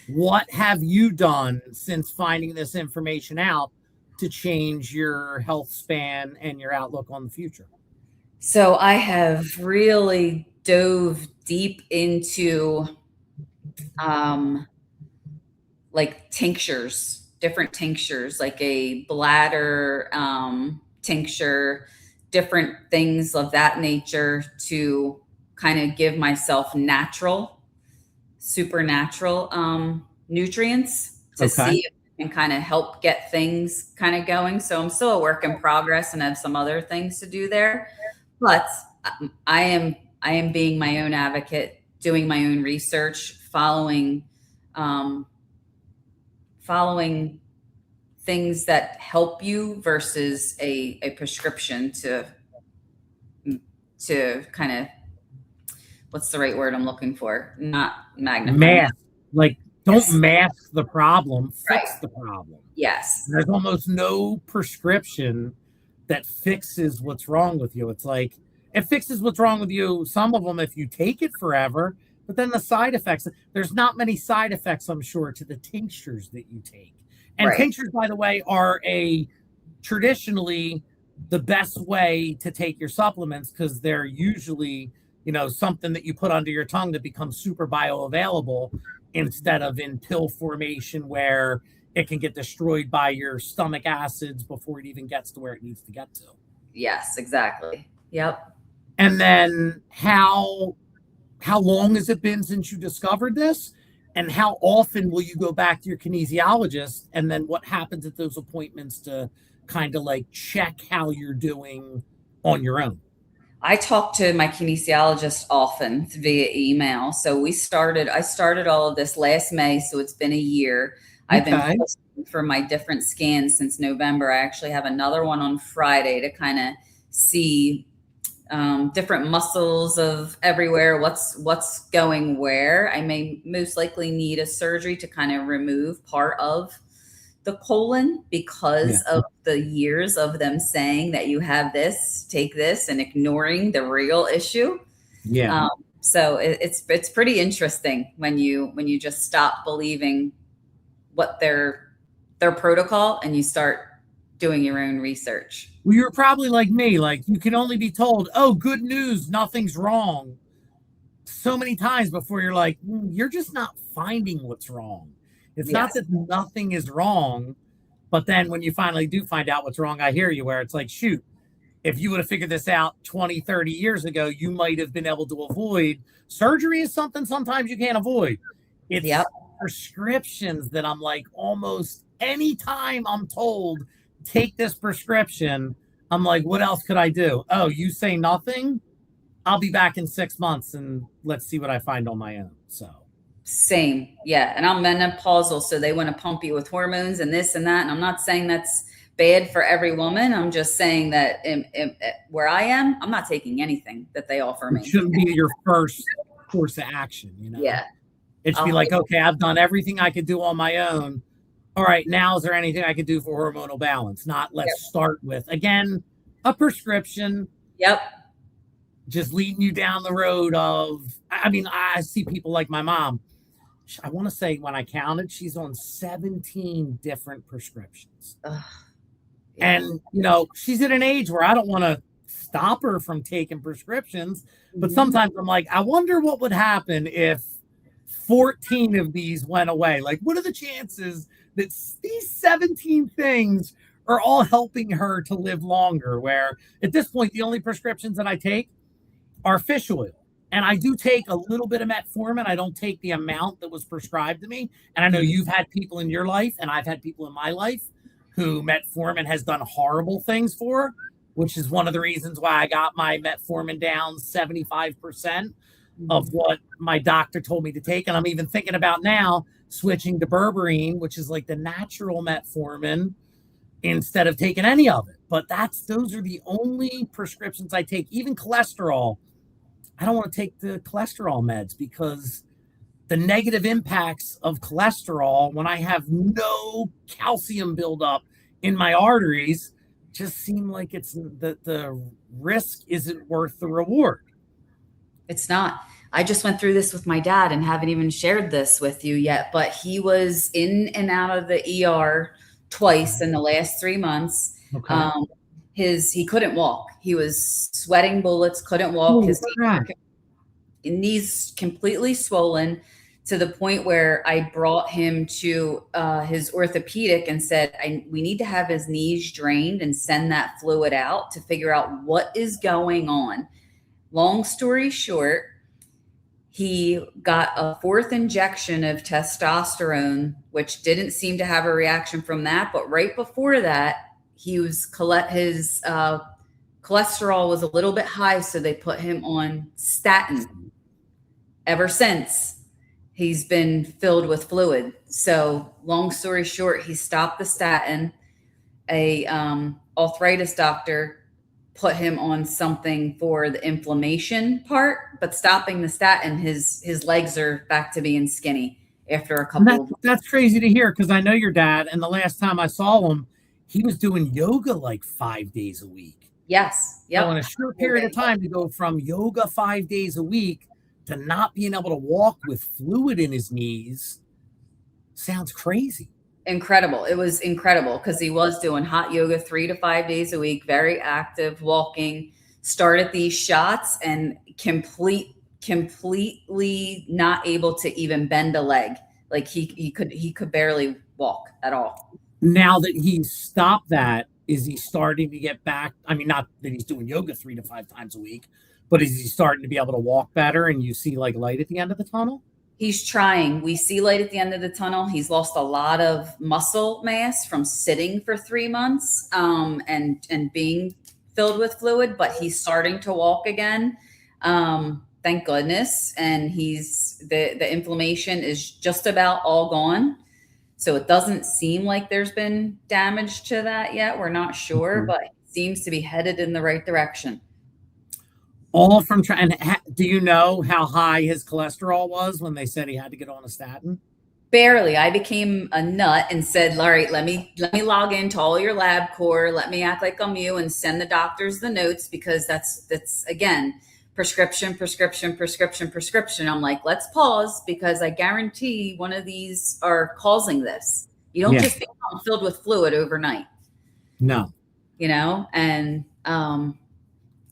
What have you done since finding this information out to change your health span and your outlook on the future? So I have really dove deep into like tinctures, different tinctures, like a bladder tincture, different things of that nature to kind of give myself natural, supernatural nutrients to Okay. see if I can kind of help get things kind of going. So I'm still a work in progress and have some other things to do there. But I am being my own advocate, doing my own research, um, following things that help you versus a prescription to kind of, what's the right word I'm looking for? Not magnifying. Mask. Like, don't Yes. mask the problem, Right. fix the problem. Yes. There's almost no prescription that fixes what's wrong with you. It's like it fixes what's wrong with you, some of them if you take it forever, but then the side effects, there's not many side effects, I'm sure, to the tinctures that you take. And Right. tinctures, by the way, are a traditionally the best way to take your supplements because they're usually, something that you put under your tongue that becomes super bioavailable instead of in pill formation where it can get destroyed by your stomach acids before it even gets to where it needs to get to. Yes, exactly. Yep. And then how long has it been since you discovered this? And how often will you go back to your kinesiologist? And then what happens at those appointments to kind of like check how you're doing on your own? I talk to my kinesiologist often via email. So I started all of this last May. So it's been a year. I've been Okay. posting for my different scans since November. I actually have another one on Friday to kind of see different muscles of everywhere, what's going where. I may most likely need a surgery to kind of remove part of the colon because Yeah. of the years of them saying that you have this, take this, and ignoring the real issue. Yeah. So it's pretty interesting when you just stop believing what their protocol and you start doing your own research. Well, you're probably like me. Like you can only be told, oh, good news, nothing's wrong, so many times before you're like, you're just not finding what's wrong. It's not Yes. that nothing is wrong, but then when you finally do find out what's wrong, I hear you where it's like, shoot, if you would have figured this out 20, 30 years ago, you might have been able to avoid surgery is something sometimes you can't avoid. It's Yep. prescriptions that I'm like almost anytime I'm told take this prescription, I'm like, what else could I do? Oh, you say nothing? I'll be back in 6 months and let's see what I find on my own. So Same. Yeah. And I'm menopausal. So they want to pump you with hormones and this and that. And I'm not saying that's bad for every woman. I'm just saying that where I am, I'm not taking anything that they offer it me. shouldn't be your first course of action, Yeah. It should be like, okay, I've done everything I could do on my own. All right, now is there anything I could do for hormonal balance? Not let's start with, again, a prescription. Yep. Just leading you down the road of, I mean, I see people like my mom. I want to say when I counted, she's on 17 different prescriptions. Ugh. Yeah. And, she's at an age where I don't want to stop her from taking prescriptions. But sometimes I'm like, I wonder what would happen if 14 of these went away. Like, what are the chances that these 17 things are all helping her to live longer? Where at this point, the only prescriptions that I take are fish oil. And I do take a little bit of metformin. I don't take the amount that was prescribed to me. And I know you've had people in your life, and I've had people in my life who metformin has done horrible things for, which is one of the reasons why I got my metformin down 75% of what my doctor told me to take. And I'm even thinking about now switching to berberine, which is like the natural metformin, instead of taking any of it. But those are the only prescriptions I take. Even cholesterol, I don't want to take the cholesterol meds because the negative impacts of cholesterol when I have no calcium buildup in my arteries just seem like it's the risk isn't worth the reward. It's not. I just went through this with my dad and haven't even shared this with you yet, but he was in and out of the ER twice in the last 3 months. Okay. He couldn't walk. He was sweating bullets, couldn't walk. Holy His crap. knees completely swollen to the point where I brought him to his orthopedic and said, we need to have his knees drained and send that fluid out to figure out what is going on. Long story short, he got a 4th injection of testosterone, which didn't seem to have a reaction from that. But right before that, his cholesterol was a little bit high, so they put him on statin. Ever since, he's been filled with fluid. So long story short, he stopped the statin. A arthritis doctor put him on something for the inflammation part, but stopping the statin, his legs are back to being skinny after a couple. That's crazy to hear, because I know your dad, and the last time I saw him, he was doing yoga like 5 days a week. Yes. Yep. So in a short period of time to go from yoga 5 days a week to not being able to walk with fluid in his knees sounds crazy. Incredible. It was incredible because he was doing hot yoga 3 to 5 days a week, very active, walking, started these shots and completely not able to even bend a leg. Like he could barely walk at all. Now that he's stopped that, is he starting to get back? I mean, not that he's doing yoga 3 to 5 times a week, but is he starting to be able to walk better and you see like light at the end of the tunnel? He's trying. We see light at the end of the tunnel. He's lost a lot of muscle mass from sitting for 3 months and being filled with fluid, but he's starting to walk again. Thank goodness. And the inflammation is just about all gone. So it doesn't seem like there's been damage to that yet. We're not sure, but it seems to be headed in the right direction. All from trying. Do you know how high his cholesterol was when they said he had to get on a statin? Barely. I became a nut and said, all right, let me log into all your LabCorp. Let me act like I'm you and send the doctors the notes, because that's again, prescription. I'm like, let's pause, because I guarantee one of these are causing this. You don't just become filled with fluid overnight. No. And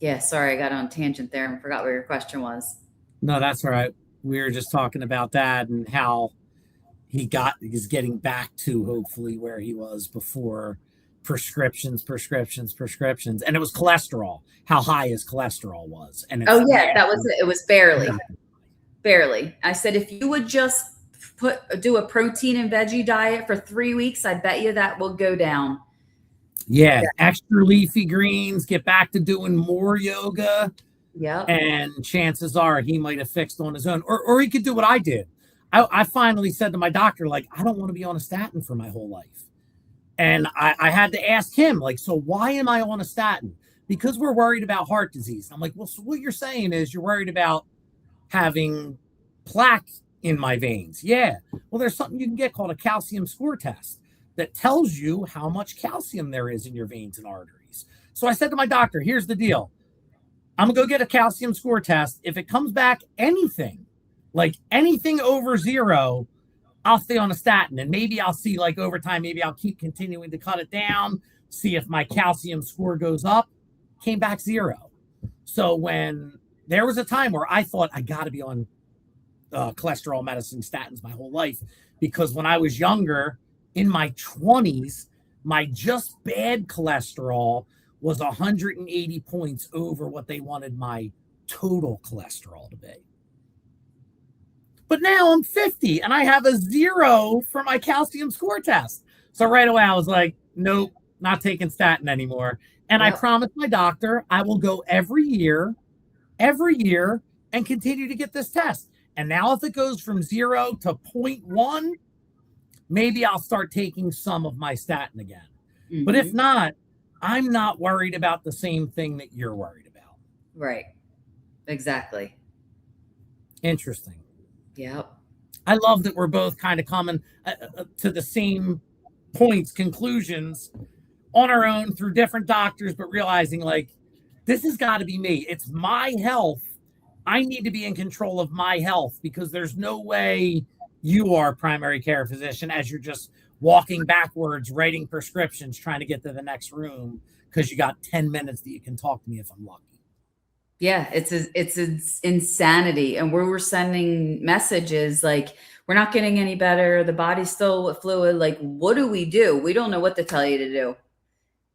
yeah, sorry, I got on a tangent there and forgot what your question was. No, that's all right. We were just talking about that and how he's getting back to hopefully where he was before. Prescriptions. And it was cholesterol, how high his cholesterol was. And that was it. It was barely. I said, if you would just do a protein and veggie diet for 3 weeks, I bet you that will go down. Yeah, extra leafy greens, get back to doing more yoga. Yeah. And chances are he might have fixed on his own. Or he could do what I did. I finally said to my doctor, like, I don't want to be on a statin for my whole life. And I had to ask him, like, so why am I on a statin? Because we're worried about heart disease. I'm like, well, so what you're saying is you're worried about having plaque in my veins. Yeah. Well, there's something you can get called a calcium score test that tells you how much calcium there is in your veins and arteries. So I said to my doctor, here's the deal. I'm going to go get a calcium score test. If it comes back anything over 0, I'll stay on a statin. And maybe I'll see, like, over time, maybe I'll keep continuing to cut it down, see if my calcium score goes up. Came back 0. So when there was a time where I thought I got to be on cholesterol medicine, statins my whole life, because when I was younger, in my 20s, my just bad cholesterol was 180 points over what they wanted my total cholesterol to be. But now I'm 50 and I have a 0 for my calcium score test. So right away I was like, nope, not taking statin anymore. And I promised my doctor I will go every year and continue to get this test. And now if it goes from 0 to 0.1, maybe I'll start taking some of my statin again. Mm-hmm. But if not, I'm not worried about the same thing that you're worried about. Right. Exactly. Interesting. Yep. I love that we're both kind of coming to the same points, conclusions on our own through different doctors, but realizing like this has got to be me. It's my health. I need to be in control of my health because there's no way you are primary care physician as you're just walking backwards, writing prescriptions, trying to get to the next room because you got 10 minutes that you can talk to me if I'm lucky. Yeah, it's insanity. And we're sending messages like, we're not getting any better. The body's still fluid. Like, what do? We don't know what to tell you to do.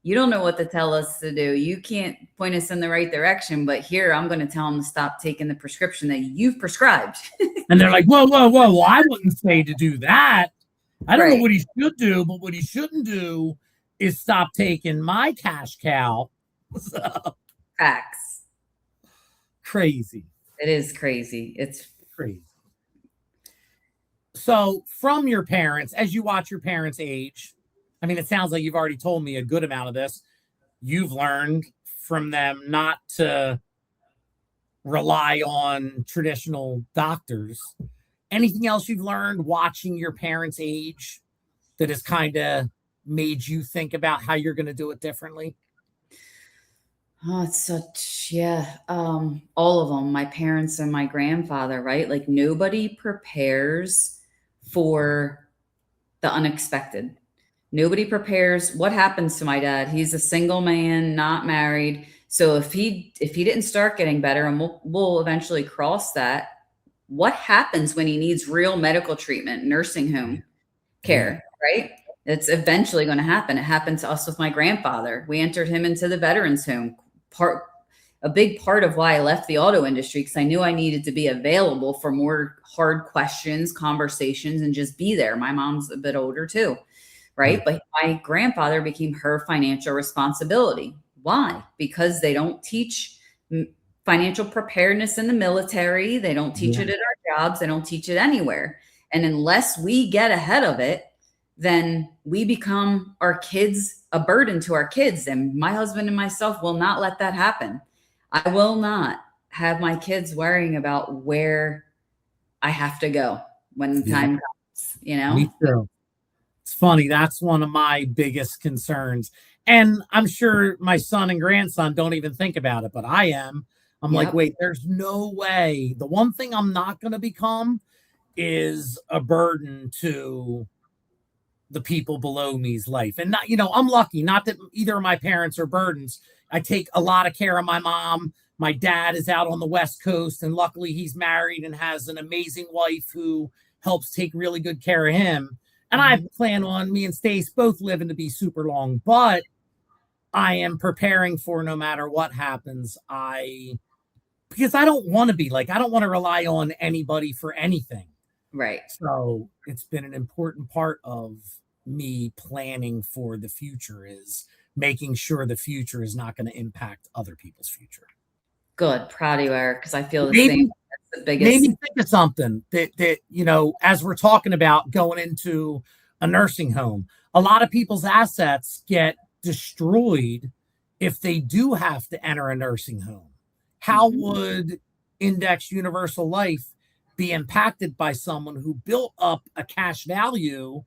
You don't know what to tell us to do. You can't point us in the right direction, but here I'm going to tell them to stop taking the prescription that you've prescribed. And they're like, whoa, whoa, whoa. Well, I wouldn't say to do that. I don't know Right. what he should do, but what he shouldn't do is stop taking my cash cow. So, Facts. crazy. It is crazy. It's Crazy. So, from your parents, as you watch your parents age, I mean, it sounds like you've already told me a good amount of this. You've learned from them not to rely on traditional doctors. Anything else you've learned watching your parents age that has kind of made you think about how you're going to do it differently? Oh, it's such, yeah. All of them, my parents and my grandfather, right? Like nobody prepares for the unexpected. Nobody prepares. What happens to my dad? He's a single man, not married. So if he didn't start getting better, and we'll eventually cross that, what happens when he needs real medical treatment, nursing home care, right? It's eventually going to happen. It happened to us with my grandfather. We entered him into the veterans home. A big part of why I left the auto industry, because I knew I needed to be available for more hard questions, conversations, and just be there. My mom's a bit older too, right? But my grandfather became her financial responsibility. Why? Because they don't teach financial preparedness in the military. They don't teach it at our jobs. They don't teach it anywhere. And unless we get ahead of it, then we become our kids, a burden to our kids. And my husband and myself will not let that happen. I will not have my kids worrying about where I have to go when the time comes, you know? Me too. It's funny. That's one of my biggest concerns. And I'm sure my son and grandson don't even think about it, but I am. I'm like, wait, there's no way. The one thing I'm not going to become is a burden to the people below me's life. And not, I'm lucky, not that either of my parents are burdens. I take a lot of care of my mom. My dad is out on the West Coast, and luckily he's married and has an amazing wife who helps take really good care of him. And I plan on me and Stace both living to be super long, but I am preparing for no matter what happens. Because I don't want to be like, I don't want to rely on anybody for anything. Right. So it's been an important part of me planning for the future, is making sure the future is not going to impact other people's future. Good. Proud of you, Eric, because I feel the same. That's the biggest. Maybe think of something that, as we're talking about going into a nursing home, a lot of people's assets get destroyed if they do have to enter a nursing home. How would Index Universal Life be impacted by someone who built up a cash value,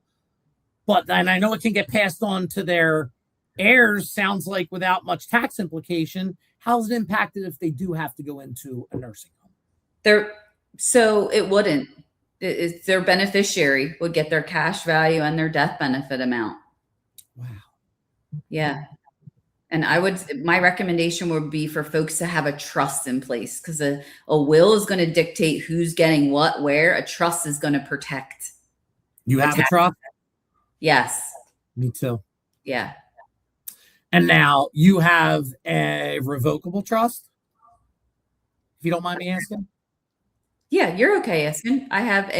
and I know it can get passed on to their heirs, sounds like without much tax implication. How's it impacted if they do have to go into a nursing home? So it wouldn't. Their beneficiary would get their cash value and their death benefit amount. Wow. Yeah. And my recommendation would be for folks to have a trust in place, because a will is going to dictate who's getting what, where. A trust is going to protect. You have a trust? Yes. Me too. Yeah. And now you have a revocable trust, if you don't mind me asking? Yeah, you're okay asking. I have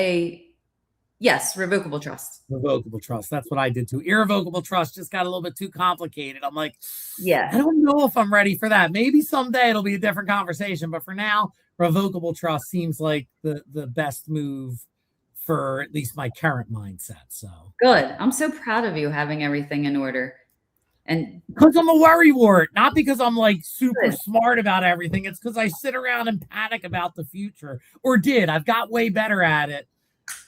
revocable trust. Revocable trust. That's what I did too. Irrevocable trust just got a little bit too complicated. I'm like, yeah, I don't know if I'm ready for that. Maybe someday it'll be a different conversation. But for now, revocable trust seems like the best move for at least my current mindset. So good. I'm so proud of you having everything in order. And because I'm a worrywart, not because I'm like super smart about everything. It's because I sit around and panic about the future, or did. I've got way better at it.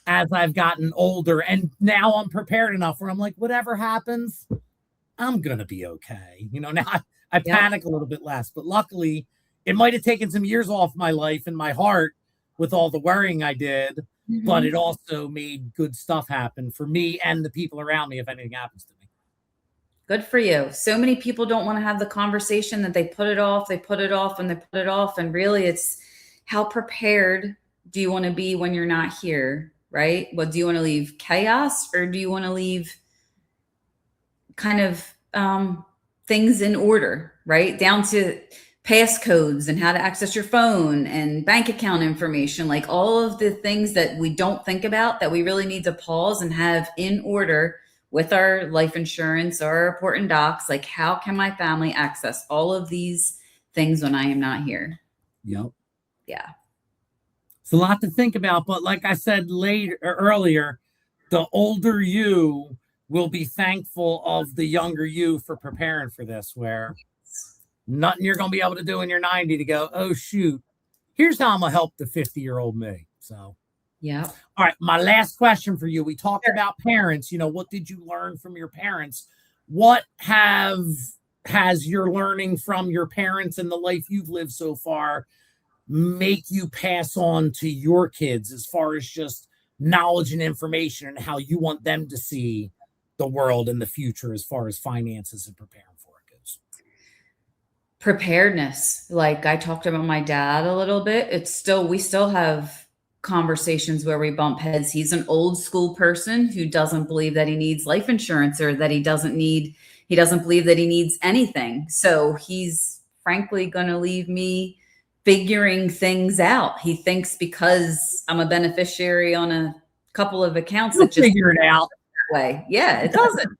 as I've gotten older. And now I'm prepared enough where I'm like, whatever happens, I'm going to be okay. Now I Yep. panic a little bit less, but luckily it might have taken some years off my life and my heart with all the worrying I did, but it also made good stuff happen for me and the people around me if anything happens to me. Good for you. So many people don't want to have the conversation, that they put it off, and they put it off. And really, it's how prepared do you want to be when you're not here, right? What do you want to leave chaos, or do you want to leave kind of things in order, right? Down to passcodes and how to access your phone and bank account information, like all of the things that we don't think about that we really need to pause and have in order with our life insurance, our important docs. Like, how can my family access all of these things when I am not here? Yep. Yeah. It's a lot to think about, but like I said earlier, the older you will be thankful of the younger you for preparing for this, where nothing you're going to be able to do in your 90 to go, oh, shoot, here's how I'm going to help the 50-year-old me. So, yeah. All right. My last question for you. We talked about parents. What did you learn from your parents? What has your learning from your parents and the life you've lived so far make you pass on to your kids as far as just knowledge and information and how you want them to see the world in the future as far as finances and preparing for it goes? Preparedness. Like I talked about my dad a little bit. We still have conversations where we bump heads. He's an old school person who doesn't believe that he needs life insurance, or that he doesn't believe that he needs anything. So he's frankly going to leave me figuring things out. He thinks because I'm a beneficiary on a couple of accounts that just figure it out that way. Yeah, it doesn't.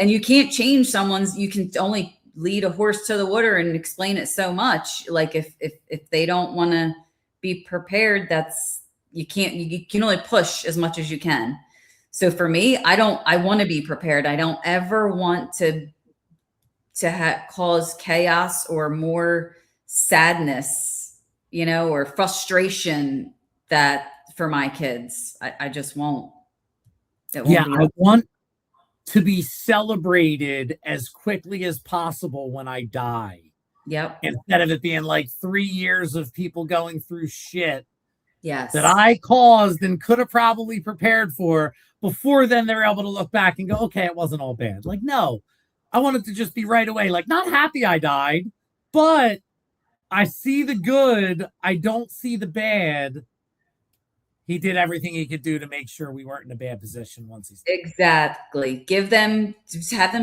And you can't change you can only lead a horse to the water and explain it so much. Like if they don't want to be prepared, you can only push as much as you can. So for me, I want to be prepared. I don't ever want to cause chaos or more sadness, or frustration for my kids. I just won't. I want to be celebrated as quickly as possible when I die. Yep. Instead of it being like 3 years of people going through shit yes. that I caused and could have probably prepared for. Before then, they're able to look back and go, okay, it wasn't all bad. Like, no, I want it to just be right away. Like, not happy I died, but I see the good. I don't see the bad. He did everything he could do to make sure we weren't in a bad position once he's exactly. Have them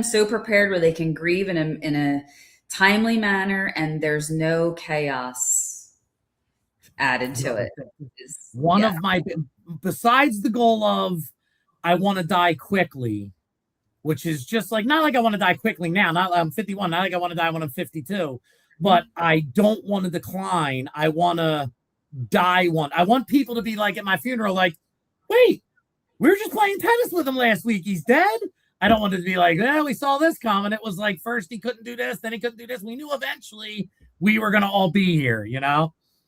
so prepared where they can grieve in a timely manner, and there's no chaos added to it. Of my, besides the goal of I want to die quickly, which is just like, not like I want to die quickly now, not like I'm 51, not like I want to die when I'm 52, but I don't want to decline. I want to die I want people to be like at my funeral, like, wait, we were just playing tennis with him last week. He's dead. I don't want it to be like, we saw this coming. It was like, first he couldn't do this, then he couldn't do this. We knew eventually we were going to all be here,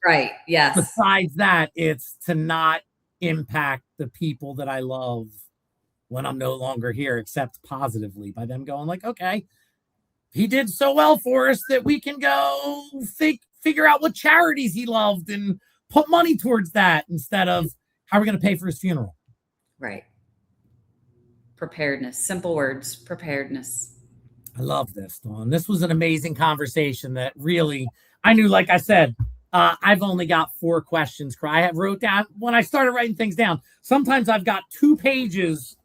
Right. Yes. Besides that, it's to not impact the people that I love when I'm no longer here, except positively by them going like, okay, he did so well for us that we can go figure out what charities he loved and put money towards that instead of how are we going to pay for his funeral. Right. Preparedness. Simple words. Preparedness. I love this, Dawn. This was an amazing conversation that really, I knew, like I said, I've only got 4 questions. I wrote down, when I started writing things down, sometimes I've got 2 pages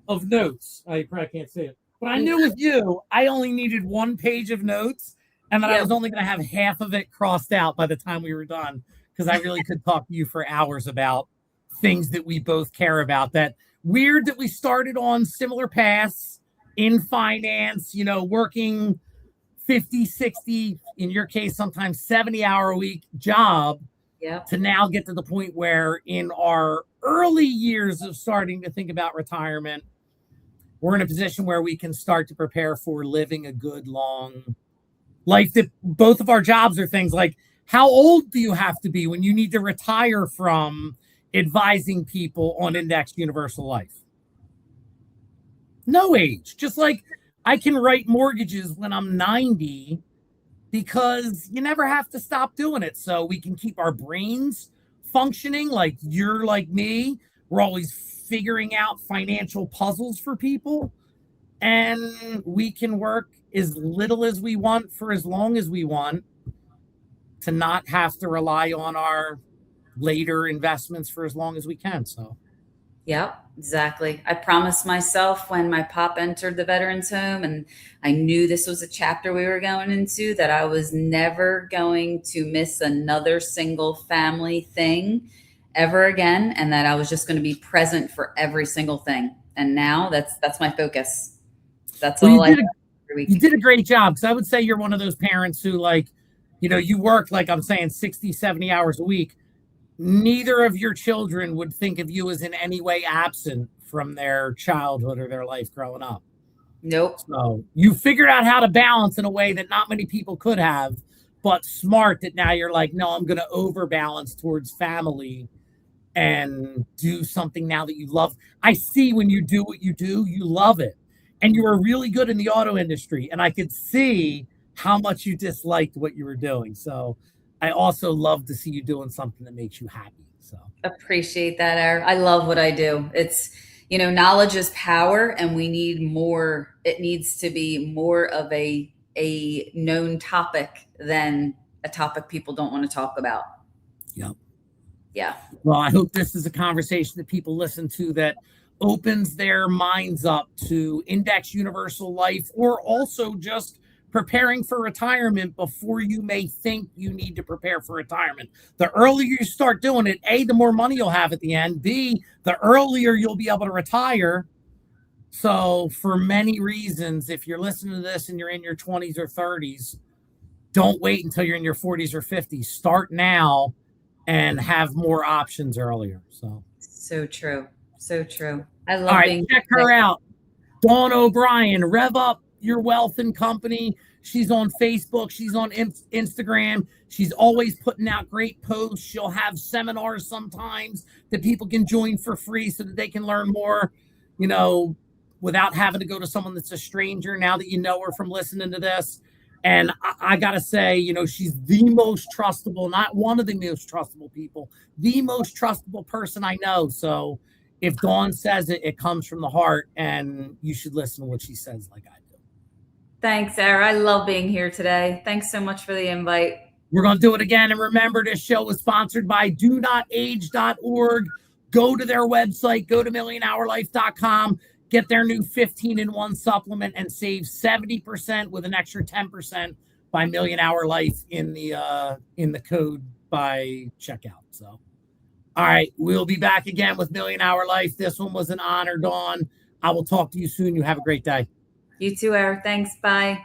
of notes. You probably can't see it. But I knew with you, I only needed 1 page of notes, and that I was only going to have half of it crossed out by the time we were done, because I really could talk to you for hours about things that we both care about. That weird that we started on similar paths in finance, working 50, 60, in your case, sometimes 70-hour-a-week job, to now get to the point where in our early years of starting to think about retirement, we're in a position where we can start to prepare for living a good, long life. That both of our jobs are things like, how old do you have to be when you need to retire from advising people on indexed universal life? No age. Just like I can write mortgages when I'm 90 because you never have to stop doing it. So we can keep our brains functioning. Like you're like me, we're always figuring out financial puzzles for people, and we can work as little as we want for as long as we want to not have to rely on our later investments for as long as we can. So Yep, exactly. I promised myself when my pop entered the veterans home and I knew this was a chapter we were going into that I was never going to miss another single family thing ever again, and that I was just going to be present for every single thing. And now that's my focus. That's well, all I do every you week. did a great job, because I would say you're one of those parents who, like, you work, like I'm saying, 60, 70 hours a week. Neither of your children would think of you as in any way absent from their childhood or their life growing up. Nope. So you figured out how to balance in a way that not many people could have, but smart that now you're like, no, I'm going to overbalance towards family and do something now that you love. I see when you do what you do, you love it. And you were really good in the auto industry. And I could see how much you disliked what you were doing. So I also love to see you doing something that makes you happy. So Appreciate that, Eric. I love what I do. It's, knowledge is power, and we need more. It needs to be more of a known topic than a topic people don't want to talk about. yep. Yeah. Well, I hope this is a conversation that people listen to that opens their minds up to index universal life, or also just preparing for retirement before you may think you need to prepare for retirement. The earlier you start doing it, A, the more money you'll have at the end. B, the earlier you'll be able to retire. So for many reasons, if you're listening to this and you're in your 20s or 30s, don't wait until you're in your 40s or 50s. Start now and have more options earlier. So true. So true. I All love right, being check her out. Dawn O'Brien, Rev Up Your Wealth and Company. She's on Facebook. She's on Instagram. She's always putting out great posts. She'll have seminars sometimes that people can join for free so that they can learn more, without having to go to someone that's a stranger now that you know her from listening to this. And I got to say, she's the most trustable, not one of the most trustable people, the most trustable person I know. So if Dawn says it, it comes from the heart, and you should listen to what she says like I do. Thanks, Sarah. I love being here today. Thanks so much for the invite. We're going to do it again. And remember, this show is sponsored by DoNotAge.org. Go to their website, go to millionhourlife.com, get their new 15-in-1 supplement, and save 70% with an extra 10% by Million Hour Life in the code by checkout. So, all right, we'll be back again with Million Hour Life. This one was an honor, Dawn. I will talk to you soon. You have a great day. You too, Eric. Thanks. Bye.